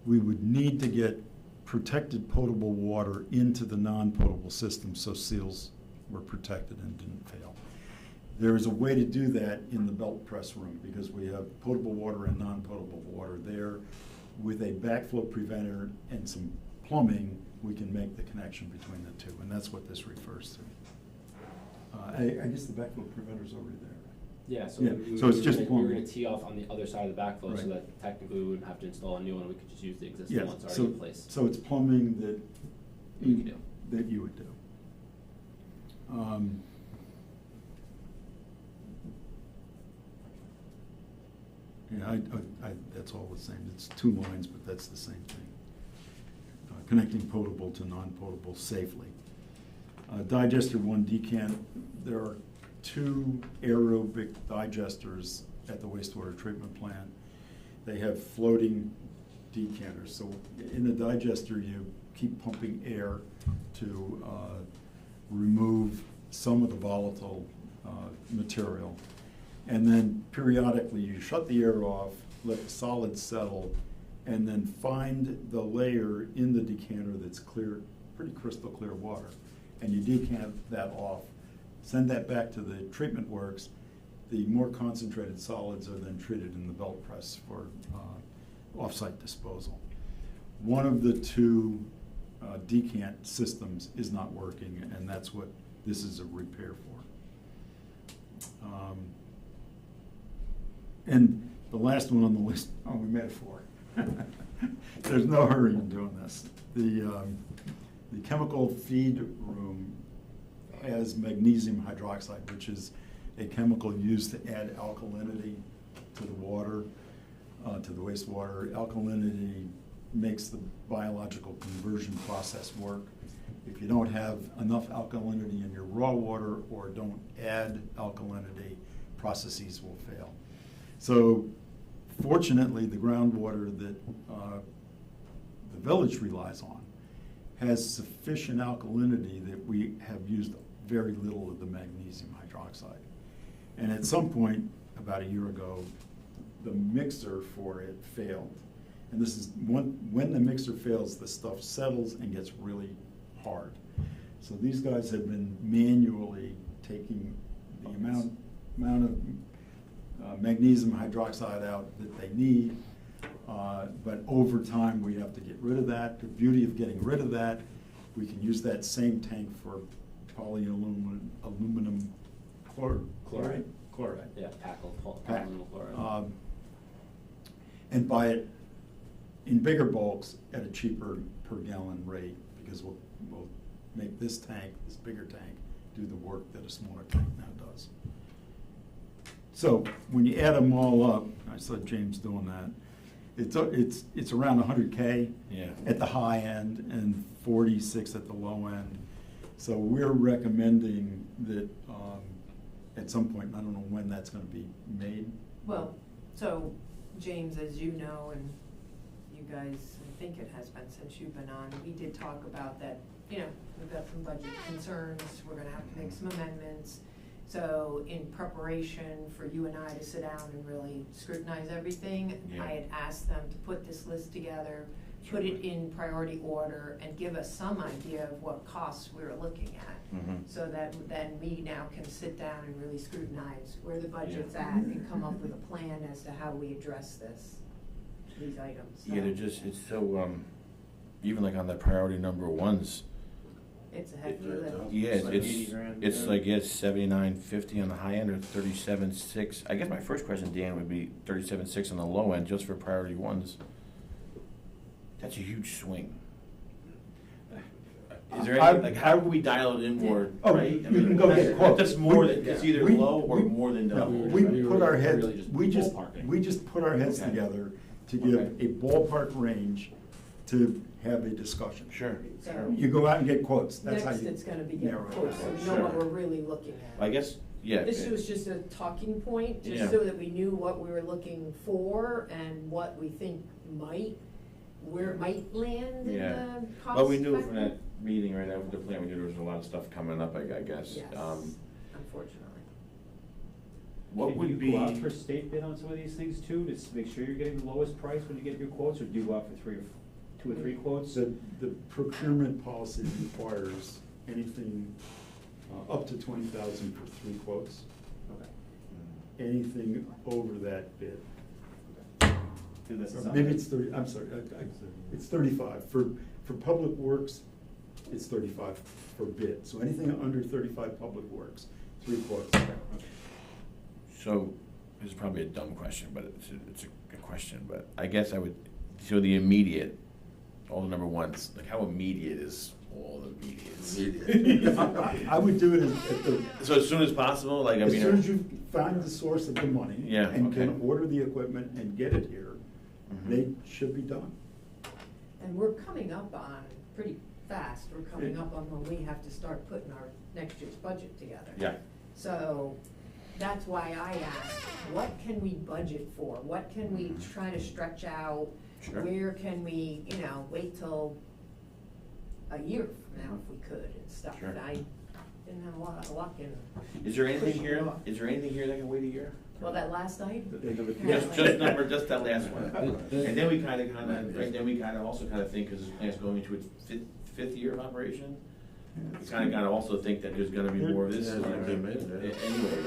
we would need to get protected potable water into the non-potable system so seals were protected and didn't fail. There is a way to do that in the belt press room, because we have potable water and non-potable water there. With a backflow preventer and some plumbing, we can make the connection between the two, and that's what this refers to. I guess the backflow preventer's already there. Yeah, so Yeah, we so it's just we were plumbing. gonna tee off on the other side of the backflow, so Right. that technically we wouldn't have to install a new one, we could just use the existing Yeah, ones already so, in place. so it's plumbing that We can do. that you would do. Yeah, that's all the same. It's 2 lines, but that's the same thing. Connecting potable to non-potable safely. Digester 1 decant, there are 2 aerobic digesters at the wastewater treatment plant. They have floating decanters. So in the digester, you keep pumping air to remove some of the volatile material. And then periodically you shut the air off, let the solids settle, and then find the layer in the decanter that's clear, pretty crystal clear water. And you decant that off, send that back to the treatment works. The more concentrated solids are then treated in the belt press for off-site disposal. One of the 2 decant systems is not working, and that's what this is a repair for. And the last one on the list, oh, we made it 4. There's no hurry in doing this. The chemical feed room has magnesium hydroxide, which is a chemical used to add alkalinity to the water, to the wastewater. Alkalinity makes the biological conversion process work. If you don't have enough alkalinity in your raw water or don't add alkalinity, processes will fail. So fortunately, the groundwater that the village relies on has sufficient alkalinity that we have used very little of the magnesium hydroxide. And at some point, about a year ago, the mixer for it failed. And this is when the mixer fails, the stuff settles and gets really hard. So these guys have been manually taking the amount of magnesium hydroxide out that they need, but over time we have to get rid of that. The beauty of getting rid of that, we can use that same tank for polyaluminum chloride. Yeah, polyaluminum chloride. And buy it in bigger bulks at a cheaper per gallon rate, because we'll make this tank, this bigger tank, do the work that a smaller tank now does. So when you add them all up, I saw James doing that, it's around 100K at the high end and 46 at the low end. So we're recommending that at some point, I don't know when that's going to be made. Well, so James, as you know, and you guys, I think it has been since you've been on, we did talk about that, you know, we've got some budget concerns, we're gonna have to make some amendments. So in preparation for you and I to sit down and really scrutinize everything, Yeah. I had asked them to put this list together, put it in priority order, and give us some idea of what costs we were looking at. Mm-hmm. So that then we now can sit down and really scrutinize where the budget's at and come up with a plan as to how we address these items. So Yeah, it's so, even like on the priority number 1s, it's a hefty lift. yeah, It's like 80 grand, it's yeah. like, it's 79.50 on the high end or 37.6. I guess my first question, Dan, would be 37.6 on the low end, just for priority 1s. That's a huge swing. Is there any, like, how do we dial it in more, Oh, right? you can go get quotes. That's more than, it's either We- low or we- more than No, double. we put our heads, really just we just ballparking. put our heads Okay. together to give Okay. a ballpark range to have a discussion. Sure, So- sure. You go out and get quotes, that's how Next, you. it's gonna be getting narrow it quotes, so down. we know what we're really looking at. I guess, yeah. This was just a talking point, Yeah. just so that we knew what we were looking for and what we think where it might land in Yeah. the cost Well, we knew from factor. that meeting right after the plan, we knew there was a lot of stuff coming up, I guess. Yes, unfortunately. What would Can be? you go out for state bid on some of these things too, to make sure you're getting the lowest price when you get your quotes, or do you go out for 2 or 3 quotes? So the procurement policy requires anything up to 20,000 for 3 quotes. anything over that bid. That's Or maybe it's 30, I'm sorry, it's 35. For Public Works, it's 35 for bid. So anything under 35 Public Works, 3/4. So, this is probably a dumb question, but it's a good question, but I guess I would, so the immediate, all the number ones, like how immediate is all the immediates? I would do it at the, So as soon as possible, like, I as mean. soon as you find the source of the money. Yeah, And can okay. order the equipment and get it here, Mhm. they should be done. And we're coming up on, pretty fast, we're coming up on when we have to start putting our next year's budget together. Yeah. So that's why I asked, what can we budget for? What can we try to stretch out? Sure. Where can we, wait till a year from now if we could and stuff? Sure. And I didn't have a lot of luck in. Is there anything pushing it here, off. is there anything here that can wait a year? Well, that last item? Just that last one. And then we kind of also think, because this plant's going into its fifth year of operation, we kind of also think that there's gonna be more of this anyway,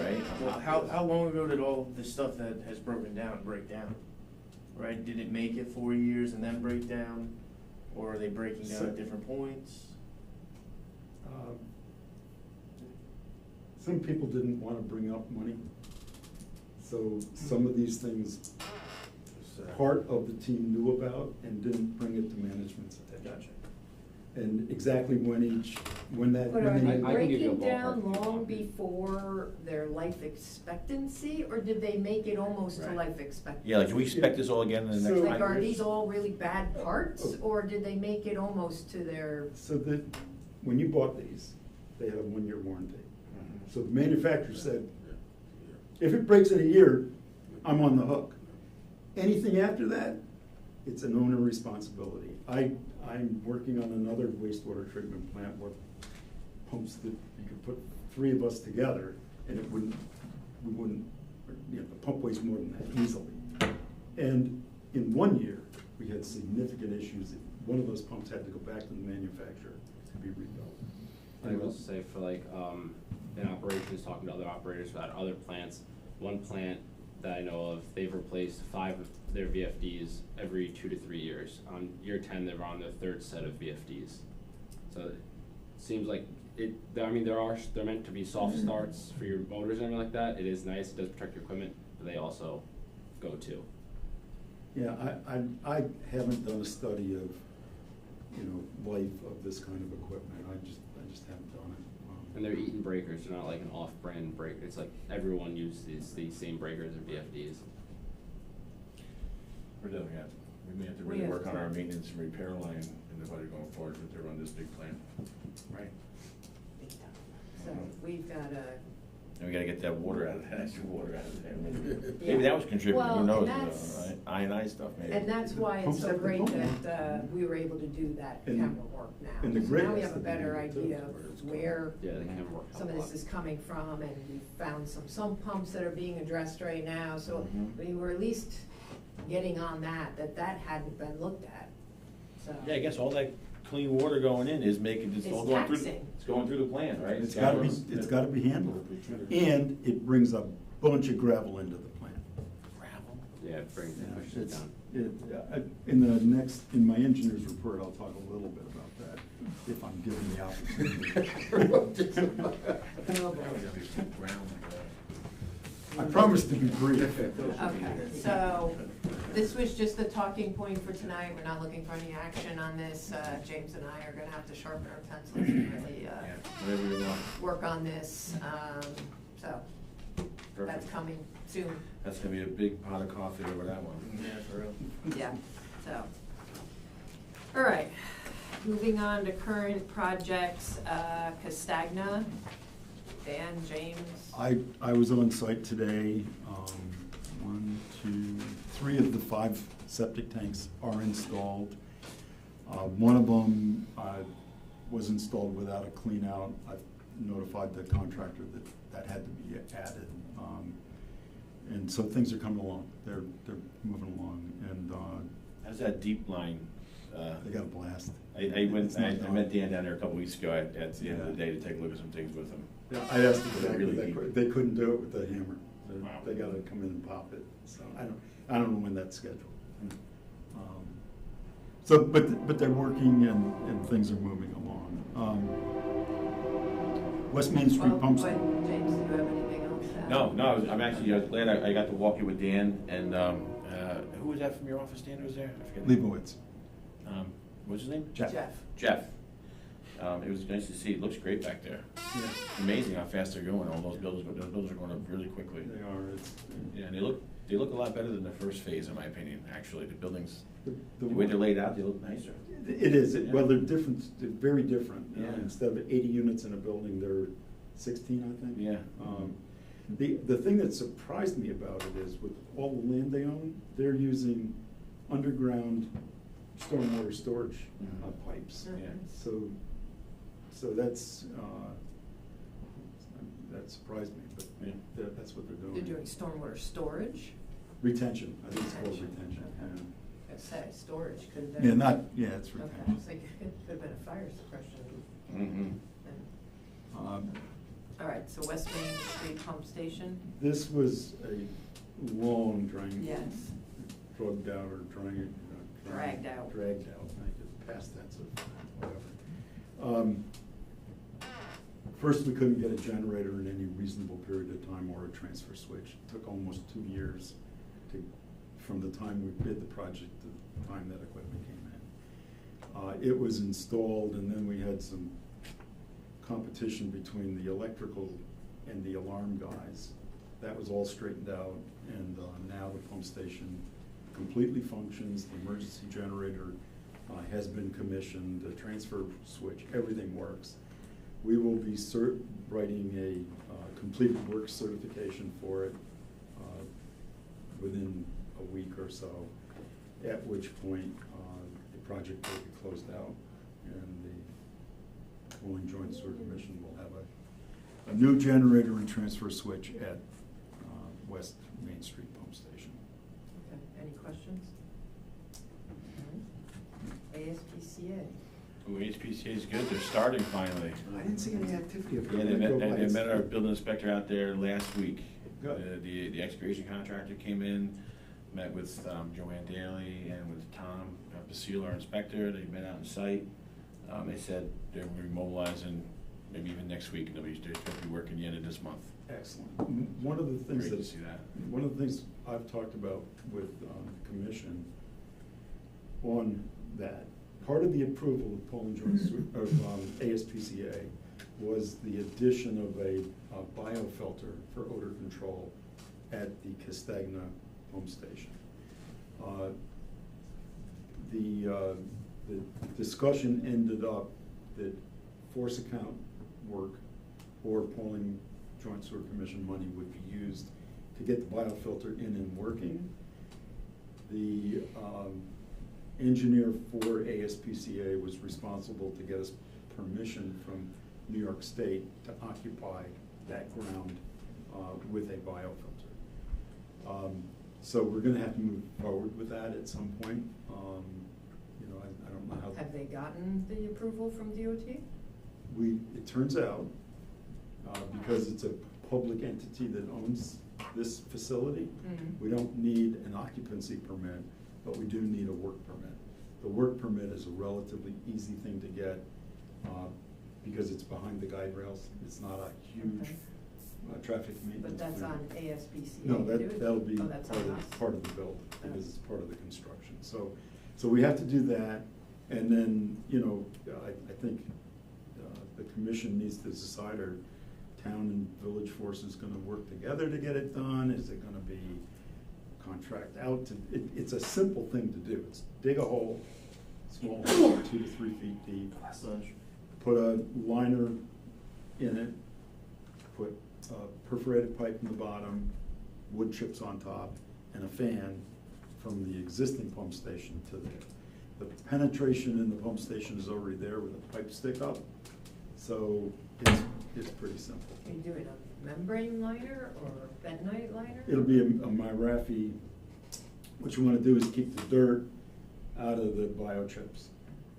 right? Well, how long ago did all this stuff that has broken down break down? Right, did it make it 4 years and then break down? Or are they breaking down at different points? Some people didn't want to bring up money. So some of these things, part of the team knew about and didn't bring it to management's attention. Gotcha. And exactly when that. But when are they- they I can give you a breaking down ballpark if you long want. before their life expectancy, or did they make it almost to Right. life expectancy? Yeah, like, do we expect this all again in the next So- 5 Like, years? are these all really bad parts, or did they make it almost to their, So that, when you bought these, they had a 1-year warranty. Mm-hmm. So the manufacturer said, if it breaks in a year, I'm on the hook. Anything after that, it's an owner responsibility. I'm working on another wastewater treatment plant where pumps that, you could put 3 of us together and we wouldn't, the pump weighs more than that easily. And in 1 year, we had significant issues. One of those pumps had to go back to the manufacturer to be rebuilt. I will say for like, in operations, talking to other operators at other plants, one plant that I know of, they've replaced 5 of their VFDs every 2 to 3 years. On year 10, they're on their 3rd set of VFDs. So it seems like they're meant to be soft starts for your motors and everything like that. It is nice, it does protect your equipment, but they also go too. Yeah, I haven't done a study of, life of this kind of equipment. I just haven't done it. And they're Eaton breakers, they're not like an off-brand breaker. It's like everyone uses these same breakers and VFDs. We're definitely have, we may have to We really have work on to. our maintenance and repair line in the budget going forward to run this big plant. Right. so we've got a. And we gotta get that water out of that, extra water out of there. Yeah. Maybe that was contributing, Well, who knows, and that's- right? Ionized stuff maybe. And that's why it's Pumps so have to great pump. that we were able to do that And- camera work now. and the So grid now we has have a to be better able to, idea where it's of where Yeah, they can work some of this is coming from, and we found some sump pumps that are being addressed right now, so Mhm. we were at least getting on that hadn't been looked at, so. Yeah, I guess all that clean water going in is making, it's all It's going through, taxing. it's going through the plant, right? It's gotta be handled. And it brings a bunch of gravel into the plant. Gravel. Yeah, it brings it, pushes it It's- down. in my engineer's report, I'll talk a little bit about that, if I'm given the opportunity. I promise to be brief. Okay, so this was just the talking point for tonight. We're not looking for any action on this. James and I are gonna have to sharpen our pencils and really, Yeah, whatever you want. work on this. So that's Perfect. coming soon. That's gonna be a big pot of coffee over that one. Yeah, for real. Yeah, so. All right, moving on to current projects, Castagna, Dan, James. I was on site today. 1, 2, 3 of the 5 septic tanks are installed. One of them was installed without a clean out. I've notified the contractor that had to be added. And so things are coming along. They're moving along, and How's that deep line? they got a blast. I It's not done. met Dan down there a couple weeks ago at the end of the day to take a look at some things with him. Yeah, I asked them They're exactly really that. deep. They couldn't do it with the hammer. Wow. they gotta come in and pop it, so I don't know when that's scheduled. So, but they're working and things are moving along. West Main Street Well, pumps. James, do you have anything else to add? No, I'm actually glad I got to walk you with Dan, and who was that from your office, Dan, was there? I forget. Leibowitz. What's his name? Jeff. Jeff. It was nice to see, it looks great back there. Yeah. Amazing how fast they're going, all those buildings are going up really quickly. They are, Yeah, and they look a lot better than the first phase, in my opinion, actually, the buildings, the the way they're laid out, they look nicer. It is, well, they're different, they're very different. Yeah. Instead of 80 units in a building, there are 16, I think. Yeah. The thing that surprised me about it is with all the land they own, they're using underground stormwater storage pipes. Yeah. So that's, that surprised me, but Yeah. that's what they're doing. They're doing stormwater storage? Retention, I think it's called Retention. retention, I say, storage could have yeah. been. Yeah, not, yeah, it's Okay, I retention. was thinking it could have been a fire suppression. Mm-hmm. All right, so West Main Street Pump Station? This was a long drain. Yes. Drugged out or Dragged out. Dragged out, I get past that, so whatever. First, we couldn't get a generator in any reasonable period of time or a transfer switch. It took almost 2 years from the time we bid the project to the time that equipment came in. It was installed, and then we had some competition between the electrical and the alarm guys. That was all straightened out, and now the pump station completely functions. The emergency generator has been commissioned, the transfer switch, everything works. We will be writing a completed work certification for it within a week or so, at which point the project will be closed out, and the Pawling Joint Sewer Commission will have a new generator and transfer switch at West Main Street Pump Station. Okay, any questions? All right. ASPCA. Ooh, HPCA is good, they're starting finally. I didn't see any activity. Yeah, they met our building inspector out there last week. Good. The excavation contractor came in, met with Joanne Daly and with Tom Basile, our inspector. They met out on site. They said they were mobilizing maybe even next week, and they're going to be working the end of this month. Excellent. One of the things Great to see that. One of the things I've talked about with the commission on that, part of the approval of Pawling Joint of ASPCA was the addition of a biofilter for odor control at the Castagna pump station. The discussion ended up that force account work or Pawling Joint Sewer Commission money would be used to get the biofilter in and working. The engineer for ASPCA was responsible to get us permission from New York State to occupy that ground with a biofilter. So we're gonna have to move forward with that at some point. You know, I don't know how. Have they gotten the approval from DOT? It turns out, because it's a public entity that owns this facility, we don't need an occupancy permit, but we do need a work permit. The work permit is a relatively easy thing to get, because it's behind the guide rails. It's not a huge traffic maintenance. But that's plan. on ASPCA. No, to do it? that'll be Oh, that's on us? part of the build, because it's part of the construction. So we have to do that, and then, you know, I think the commission needs to decide, are town and village forces gonna work together to get it done? Is it gonna be contract out to, it's a simple thing to do. It's dig a hole, small hole, 2 to 3 feet deep. Put a liner in it, put a perforated pipe in the bottom, wood chips on top, and a fan from the existing pump station to there. The penetration in the pump station is already there with a pipe stick up, so it's pretty simple. Are you doing a membrane liner or a bentonite liner? It'll be a Myrafi. What you want to do is keep the dirt out of the biochips.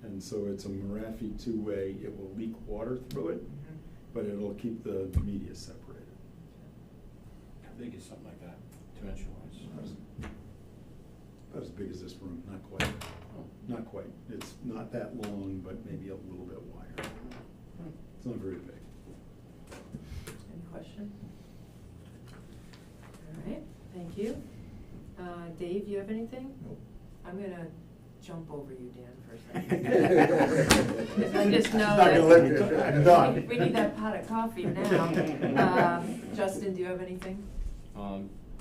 And so it's a Myrafi two-way. It will leak water through it, but it'll keep the media separated. big is something like that, dimension-wise? About as big as this room, not quite. Not quite. It's not that long, but maybe a little bit wider. It's not very big. Any question? All right, thank you. Dave, you have anything? Nope. I'm gonna jump over you, Dan, for a second. Because I just know Not gonna let me talk. I'm done. we need that pot of coffee now. Justin, do you have anything?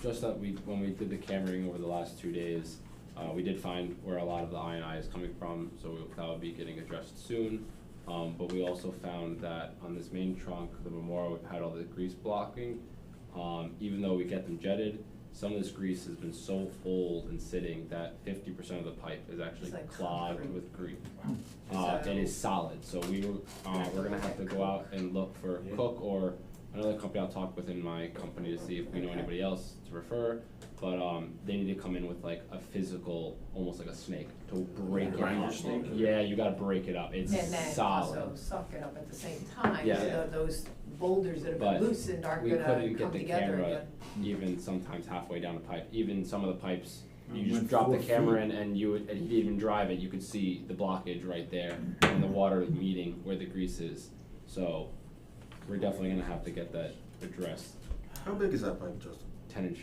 Just that when we did the cameraing over the last 2 days, we did find where a lot of the I&I is coming from, so that will be getting addressed soon. But we also found that on this main trunk, the memorial had all the grease blocking. Even though we get them jetted, some of this grease has been so old and sitting that 50% of the pipe is actually It's like clogged concrete. with grease. So- It is solid, so we're gonna have to go out and look for Yeah. Cook or another company. I'll talk within my company to see if we know anybody else to refer. But they need to come in with like a physical, almost like a snake, to break it Grinder up. snake. Yeah, you gotta break it up. It's And then solid. also suck it up at the same time, Yeah. so that those boulders that have But been loosened aren't we gonna couldn't come get the together camera again. even sometimes halfway down the pipe. Even some of the pipes, you Went just drop the 4 camera feet. in and you didn't even drive it, you could see the blockage right there and the water meeting where the grease is. So we're definitely gonna have to get that addressed. How big is that pipe, Justin? 10 inch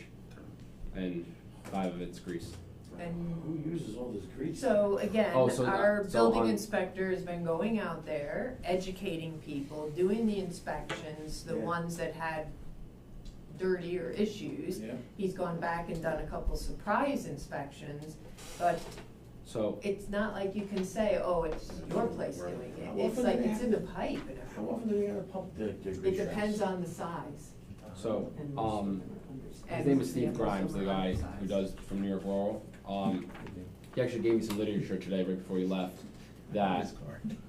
and 5 of it's grease. And Who uses all this grease? so again, Oh, so our so building on- inspector has been going out there, educating people, doing the inspections, the Yeah. ones that had dirtier issues. Yeah. He's gone back and done a couple surprise inspections, but So it's not like you can say, oh, it's your place Right. doing How it. It's often like, do they it's have in the to- pipe and How everything. often do they gotta pump the grease It depends traps? on the size. So, And most of them are under- his name is And Steve yeah, Grimes, the most of them guy are who undersized. does from New York Rural. He actually gave me some literature today right before he left that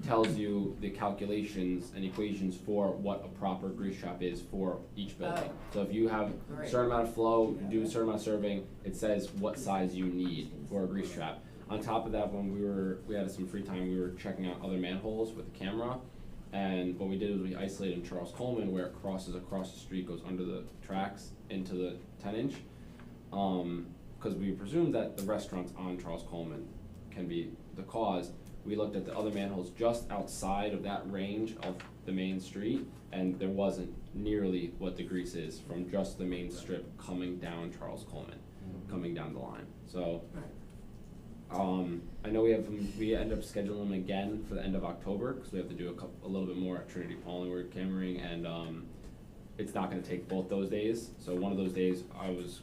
tells you the calculations and equations for what a proper grease trap is for each building. Oh. So if you have a Great. certain amount of flow, you do a certain amount of serving, it says what size you need for a grease trap. On top of that, when we had some free time, we were checking out other manholes with the camera. And what we did was we isolated in Charles Coleman where it crosses across the street, goes under the tracks into the 10-inch. Because we presumed that the restaurants on Charles Coleman can be the cause. We looked at the other manholes just outside of that range of the main street, and there wasn't nearly what the grease is from just the main strip coming down Charles Coleman, coming down the line. So, I know we end up scheduling them again for the end of October, because we have to do a little bit more at Trinity Pawling where we're cameraing, and it's not gonna take both those days. So one of those days, I was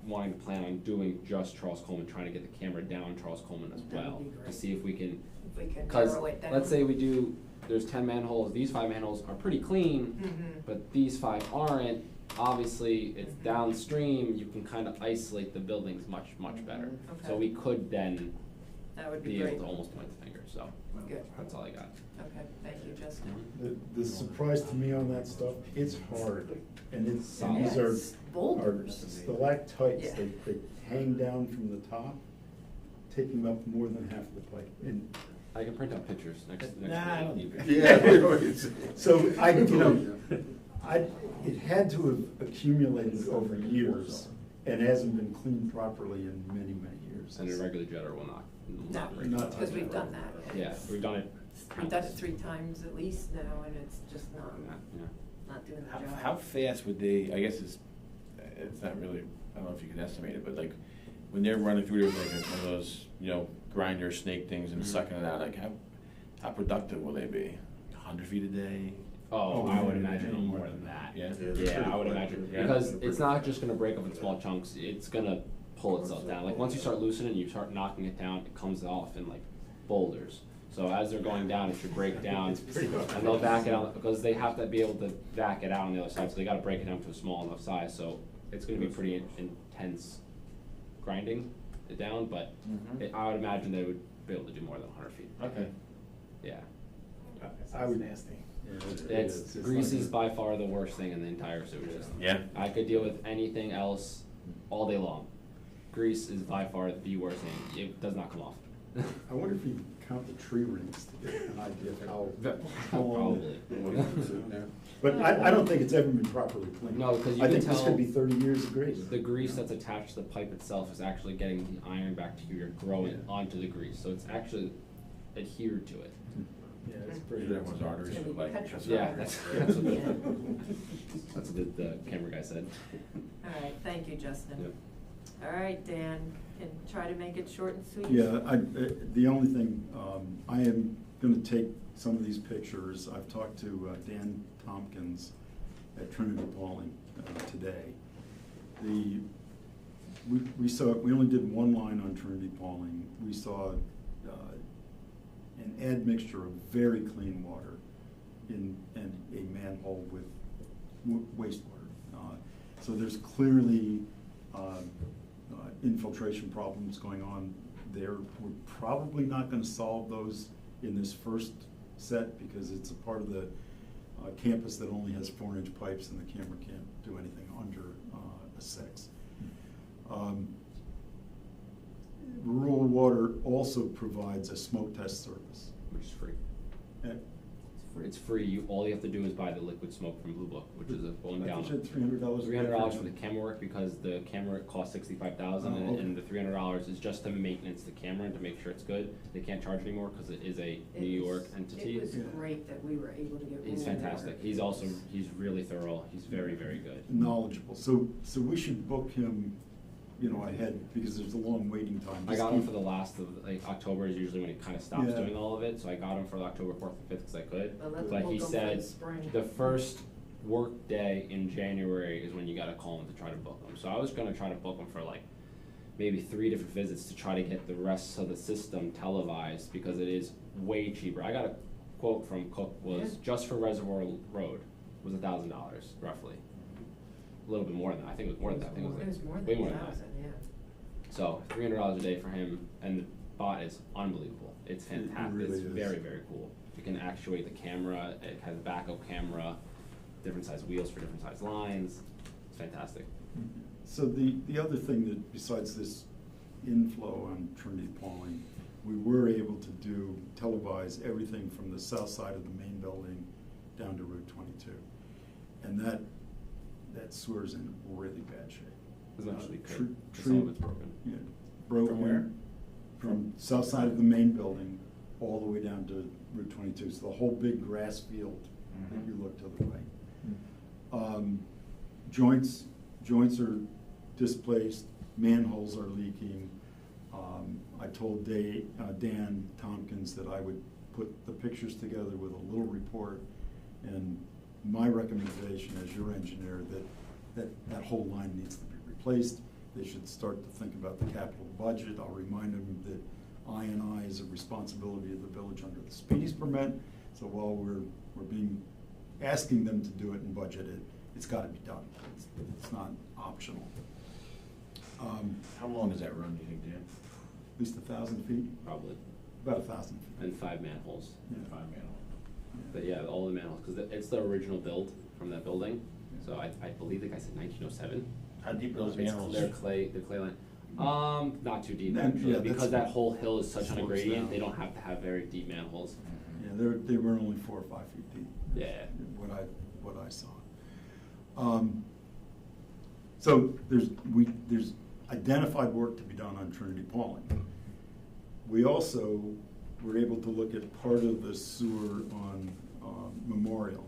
wanting to plan on doing just Charles Coleman, trying to get the camera down Charles Coleman as That would well, be to great. see if we can, If we can because narrow it down. let's say we do, there's 10 manholes, these 5 manholes are pretty clean, Mhm. but these 5 aren't. Obviously, it's Mhm. downstream, you can kind of isolate the buildings much better. Okay. So we could then That would be be great. able to almost point the finger, so Good. that's all I got. Okay, thank you, Justin. The surprise to me on that stuff, it's hard, and it's, and Yeah, these are, it's are boulders. stalactites, Yeah. they hang down from the top, taking up more than half the pipe. And I can print out pictures next Nah, I don't week. need pictures. so it had to have accumulated over years and hasn't been cleaned properly in many years. And a regular jetter will not No, break. Not- because we've done that. Yeah, we've done it. We've done it 3 times at least now, and it's just Yeah. not doing the How, job. how fast would they, I guess it's not really, I don't know if you can estimate it, but like, when they're running through, there's like one of those, grinder snake things and Mhm. sucking it out, like how productive will they be? 100 feet a day? Oh, I would imagine more than that. Yeah? Yeah, I would imagine, Yeah. because it's not just gonna break up in small chunks, it's gonna pull itself down. Like, once you start loosening, you start knocking it down, it comes off in like boulders. So as they're going down, it should break down, and they'll back it out, because they have to be able to back it out on the other side, so they gotta break it down to a small enough size, so it's gonna be pretty intense grinding it down, but I would imagine they would be able to do more than 100 feet. Okay. Yeah. I would- nasty. It's, grease is by far the worst thing in the entire sewage system. Yeah? I could deal with anything else all day long. Grease is by far the worst thing. It does not come off. I wonder if you count the tree rings to get an idea of how long. Probably. But I don't think it's ever been properly cleaned. No, because you I can think this tell could be 30 years of grace. the grease that's attached to the pipe itself is actually getting the iron bacteria growing onto the grease, so it's actually adhered to it. Yeah, it's Pretty sure everyone's arteries are like. Yeah, that's what the camera guy said. All right, thank you, Justin. Yep. All right, Dan, can try to make it short and sweet? Yeah, the only thing, I am gonna take some of these pictures. I've talked to Dan Tompkins at Trinity Pawling today. We only did one line on Trinity Pawling. We saw an admixture of very clean water in a manhole with wastewater. So there's clearly infiltration problems going on there. We're probably not going to solve those in this first set because it's a part of the campus that only has 4-inch pipes and the camera can't do anything under a 6. Rural Water also provides a smoke test service. Which is free. Uh, It's free. All you have to do is buy the liquid smoke from Blue Book, which is a $1 I gallon. think you said $300. $300 for the camera work because the camera work costs $65,000 Oh, okay. and the $300 is just to maintenance the camera and to make sure it's good. They can't charge anymore because it is a New York entity. It was great that we were able to get. He's Rural fantastic. Water. He's really thorough. He's very, very good. Knowledgeable. So we should book him, ahead because there's a long waiting time. I got him for the last of, October is usually when it kind of stops Yeah. doing all of it, so I got him for the October 4th and 5th because I could. Well, let's But book he him for said the spring. the first work day in January is when you gotta call him to try to book him. So I was gonna try to book him for maybe 3 different visits to try to get the rest of the system televised because it is way cheaper. I got a quote from Cook was just for Reservoir Road was $1,000 roughly. A little bit more than that. I think it was more than that. I think It was more way than more than that. 1,000, yeah. So $300 a day for him, and the bot is unbelievable. It's fantastic. really It's is. very, very cool. You can actuate the camera. It has a backup camera, different size wheels for different size lines. It's fantastic. So the other thing that, besides this inflow on Trinity Pawling, we were able to televise everything from the south side of the main building down to Route 22. And that sewer's in really bad shape. As much as we Tr- could. tree- Some of it's broken. Yeah, broken. From where? From south side of the main building all the way down to Route 22. So the whole big grass field, if you look to the right. Joints are displaced, manholes are leaking. I told Dan Tompkins that I would put the pictures together with a little report, and my recommendation as your engineer that whole line needs to be replaced. They should start to think about the capital budget. I'll remind them that I&I is a responsibility of the village under the Speedies permit. So while we're asking them to do it and budget it, it's got to be done. It's not optional. How long is that run, do you think, Dan? At least 1,000 feet, Probably. about 1,000 feet. And 5 manholes. Yeah. 5 manhole. But yeah, all the manholes, because it's the original build from that building. So I believe the guy said 1907. How deep are those manholes? They're clay line. Not too deep Yeah, actually, yeah, because that's- that whole hill is such on a slopes gradient, down. they don't have to have very deep manholes. Yeah, they were only 4 or 5 feet deep. Yeah. What I saw. So there's identified work to be done on Trinity Pawling. We also were able to look at part of the sewer on Memorial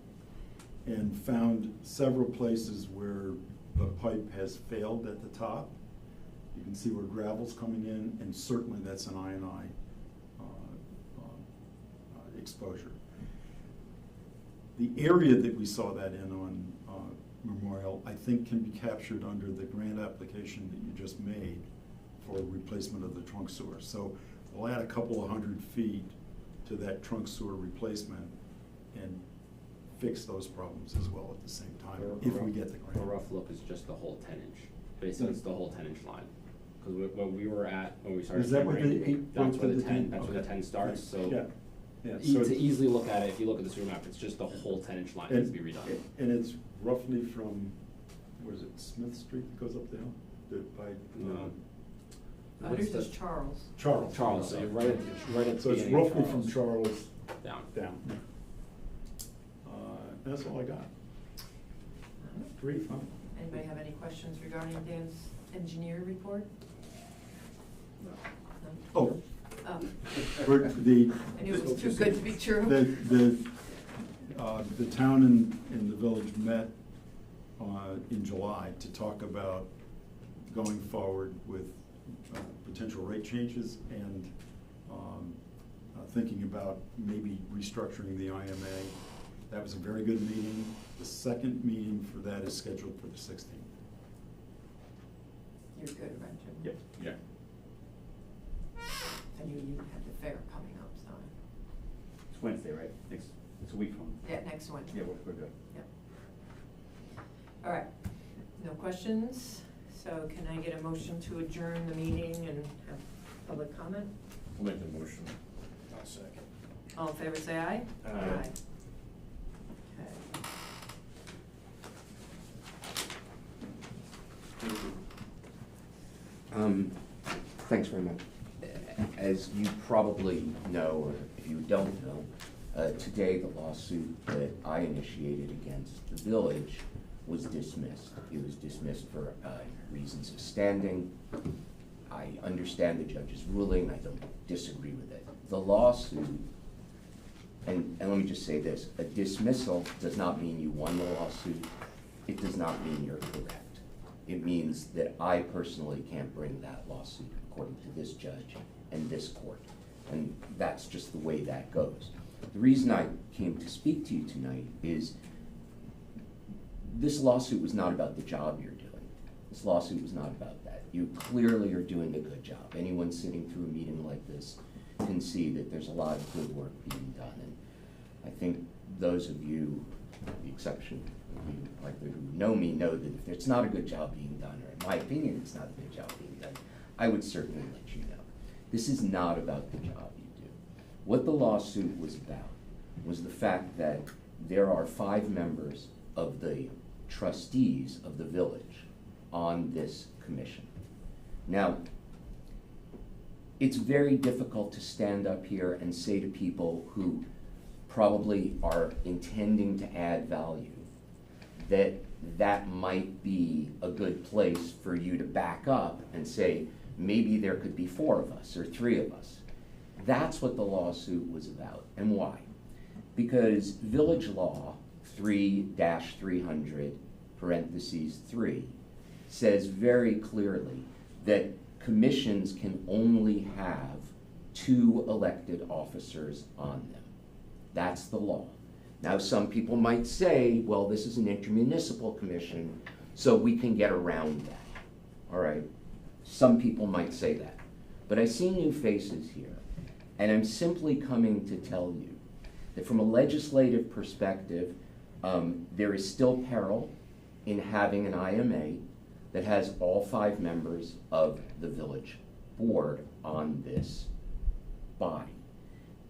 and found several places where the pipe has failed at the top. You can see where gravel's coming in, and certainly that's an I&I exposure. The area that we saw that in on Memorial, I think can be captured under the grant application that you just made for replacement of the trunk sewer. So we'll add a couple of 100 feet to that trunk sewer replacement and fix those problems as well at the same time, if we get the A grant. rough look is just the whole 10-inch. Basically, it's the whole 10-inch line. Because where we were at, when we started Is that where cammering, the 8 that's goes where to the the 10, 10? that's where the Okay. 10 starts, so. Yeah. Yeah, To so easily look at it, if you look at the sewer map, it's just the whole 10-inch line needs to be redone. And it's roughly from, where is it, Smith Street that goes up the hill? By, No. Yours is Charles. Charles. Charles, so you're right at So the it's beginning of roughly from Charles. Charles Down. down. That's all I got. Brief, huh? Anybody have any questions regarding Dan's engineer report? No? Oh, Oh, for the, I knew it was too good to be true. the town and the village met in July to talk about going forward with potential rate changes and thinking about maybe restructuring the IMA. That was a very good meeting. The second meeting for that is scheduled for the 16th. You're good, right, Jim? Yep. Yeah. I knew you had the fair coming up, so, It's Wednesday, right? It's a week from. yeah, next one. Yeah, we're good. Yep. All right, no questions, so can I get a motion to adjourn the meeting and have public comment? I'll make the motion. I'll second. All in favor, say aye. Aye. Okay. Thanks very much. As you probably know, or if you don't know, today the lawsuit that I initiated against the village was dismissed. It was dismissed for reasons of standing. I understand the judge's ruling. I don't disagree with it. The lawsuit, and let me just say this, a dismissal does not mean you won the lawsuit. It does not mean you're correct. It means that I personally can't bring that lawsuit according to this judge and this court. And that's just the way that goes. The reason I came to speak to you tonight is this lawsuit was not about the job you're doing. This lawsuit was not about that. You clearly are doing a good job. Anyone sitting through a meeting like this can see that there's a lot of good work being done. And I think those of you, with the exception of you, like who know me, know that if it's not a good job being done, or in my opinion it's not a good job being done, I would certainly let you know. This is not about the job you do. What the lawsuit was about was the fact that there are 5 members of the trustees of the village on this commission. Now, it's very difficult to stand up here and say to people who probably are intending to add value that that might be a good place for you to back up and say, maybe there could be 4 of us or 3 of us. That's what the lawsuit was about. And why? Because village law 3-300 parentheses 3 says very clearly that commissions can only have 2 elected officers on them. That's the law. Now, some people might say, well, this is an intermunicipal commission, so we can get around that. All right? Some people might say that. But I see new faces here, and I'm simply coming to tell you that from a legislative perspective, there is still peril in having an IMA that has all 5 members of the village board on this body.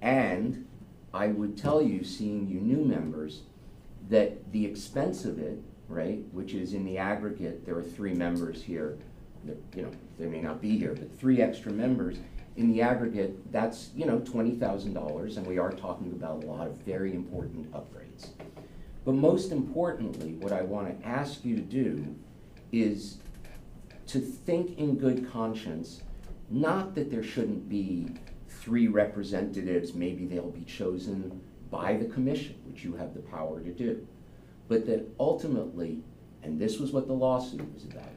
And I would tell you, seeing you new members, that the expense of it, right, which is in the aggregate, there are 3 members here, that, you know, they may not be here, but 3 extra members, in the aggregate, that's, you know, $20,000, and we are talking about a lot of very important upgrades. But most importantly, what I want to ask you to do is to think in good conscience, not that there shouldn't be 3 representatives, maybe they'll be chosen by the commission, which you have the power to do, but that ultimately, and this was what the lawsuit was about,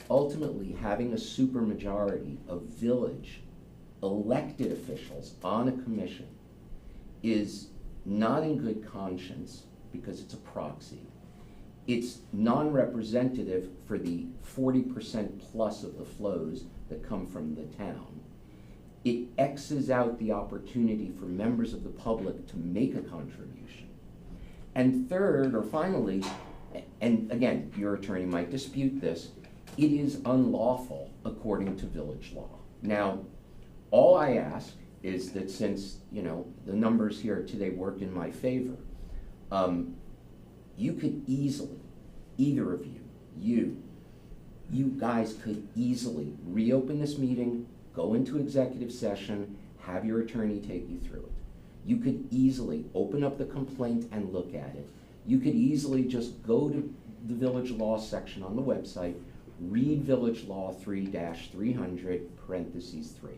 ultimately having a supermajority of village elected officials on a commission is not in good conscience because it's a proxy. It's non-representative for the 40% plus of the flows that come from the town. It X's out the opportunity for members of the public to make a contribution. And third, or finally, and again, your attorney might dispute this, it is unlawful according to village law. Now, all I ask is that since, you know, the numbers here today work in my favor, you could easily, either of you, you guys could easily reopen this meeting, go into executive session, have your attorney take you through it. You could easily open up the complaint and look at it. You could easily just go to the village law section on the website, read village law 3-300 parentheses 3.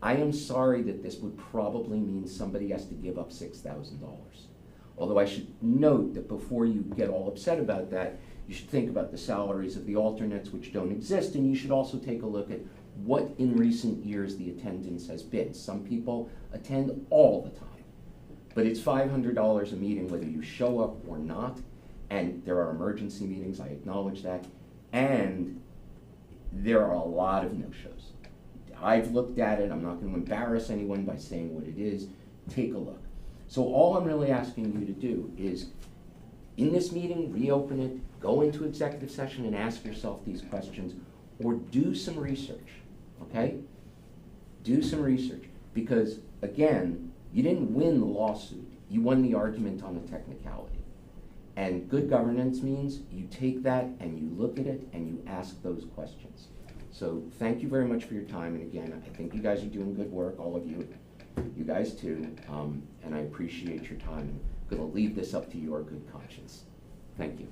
I am sorry that this would probably mean somebody has to give up $6,000. Although I should note that before you get all upset about that, you should think about the salaries of the alternates, which don't exist, and you should also take a look at what in recent years the attendance has been. Some people attend all the time, but it's $500 a meeting whether you show up or not, and there are emergency meetings, I acknowledge that, and there are a lot of no-shows. I've looked at it, I'm not going to embarrass anyone by saying what it is. Take a look. So all I'm really asking you to do is, in this meeting, reopen it, go into executive session and ask yourself these questions, or do some research, okay? Do some research, because again, you didn't win the lawsuit, you won the argument on a technicality. And good governance means you take that and you look at it and you ask those questions. So thank you very much for your time, and again, I think you guys are doing good work, all of you. You guys too, and I appreciate your time. I'm going to leave this up to your good conscience. Thank you.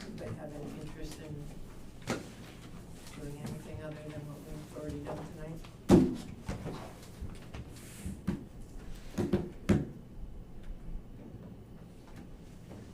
Anybody have any interest in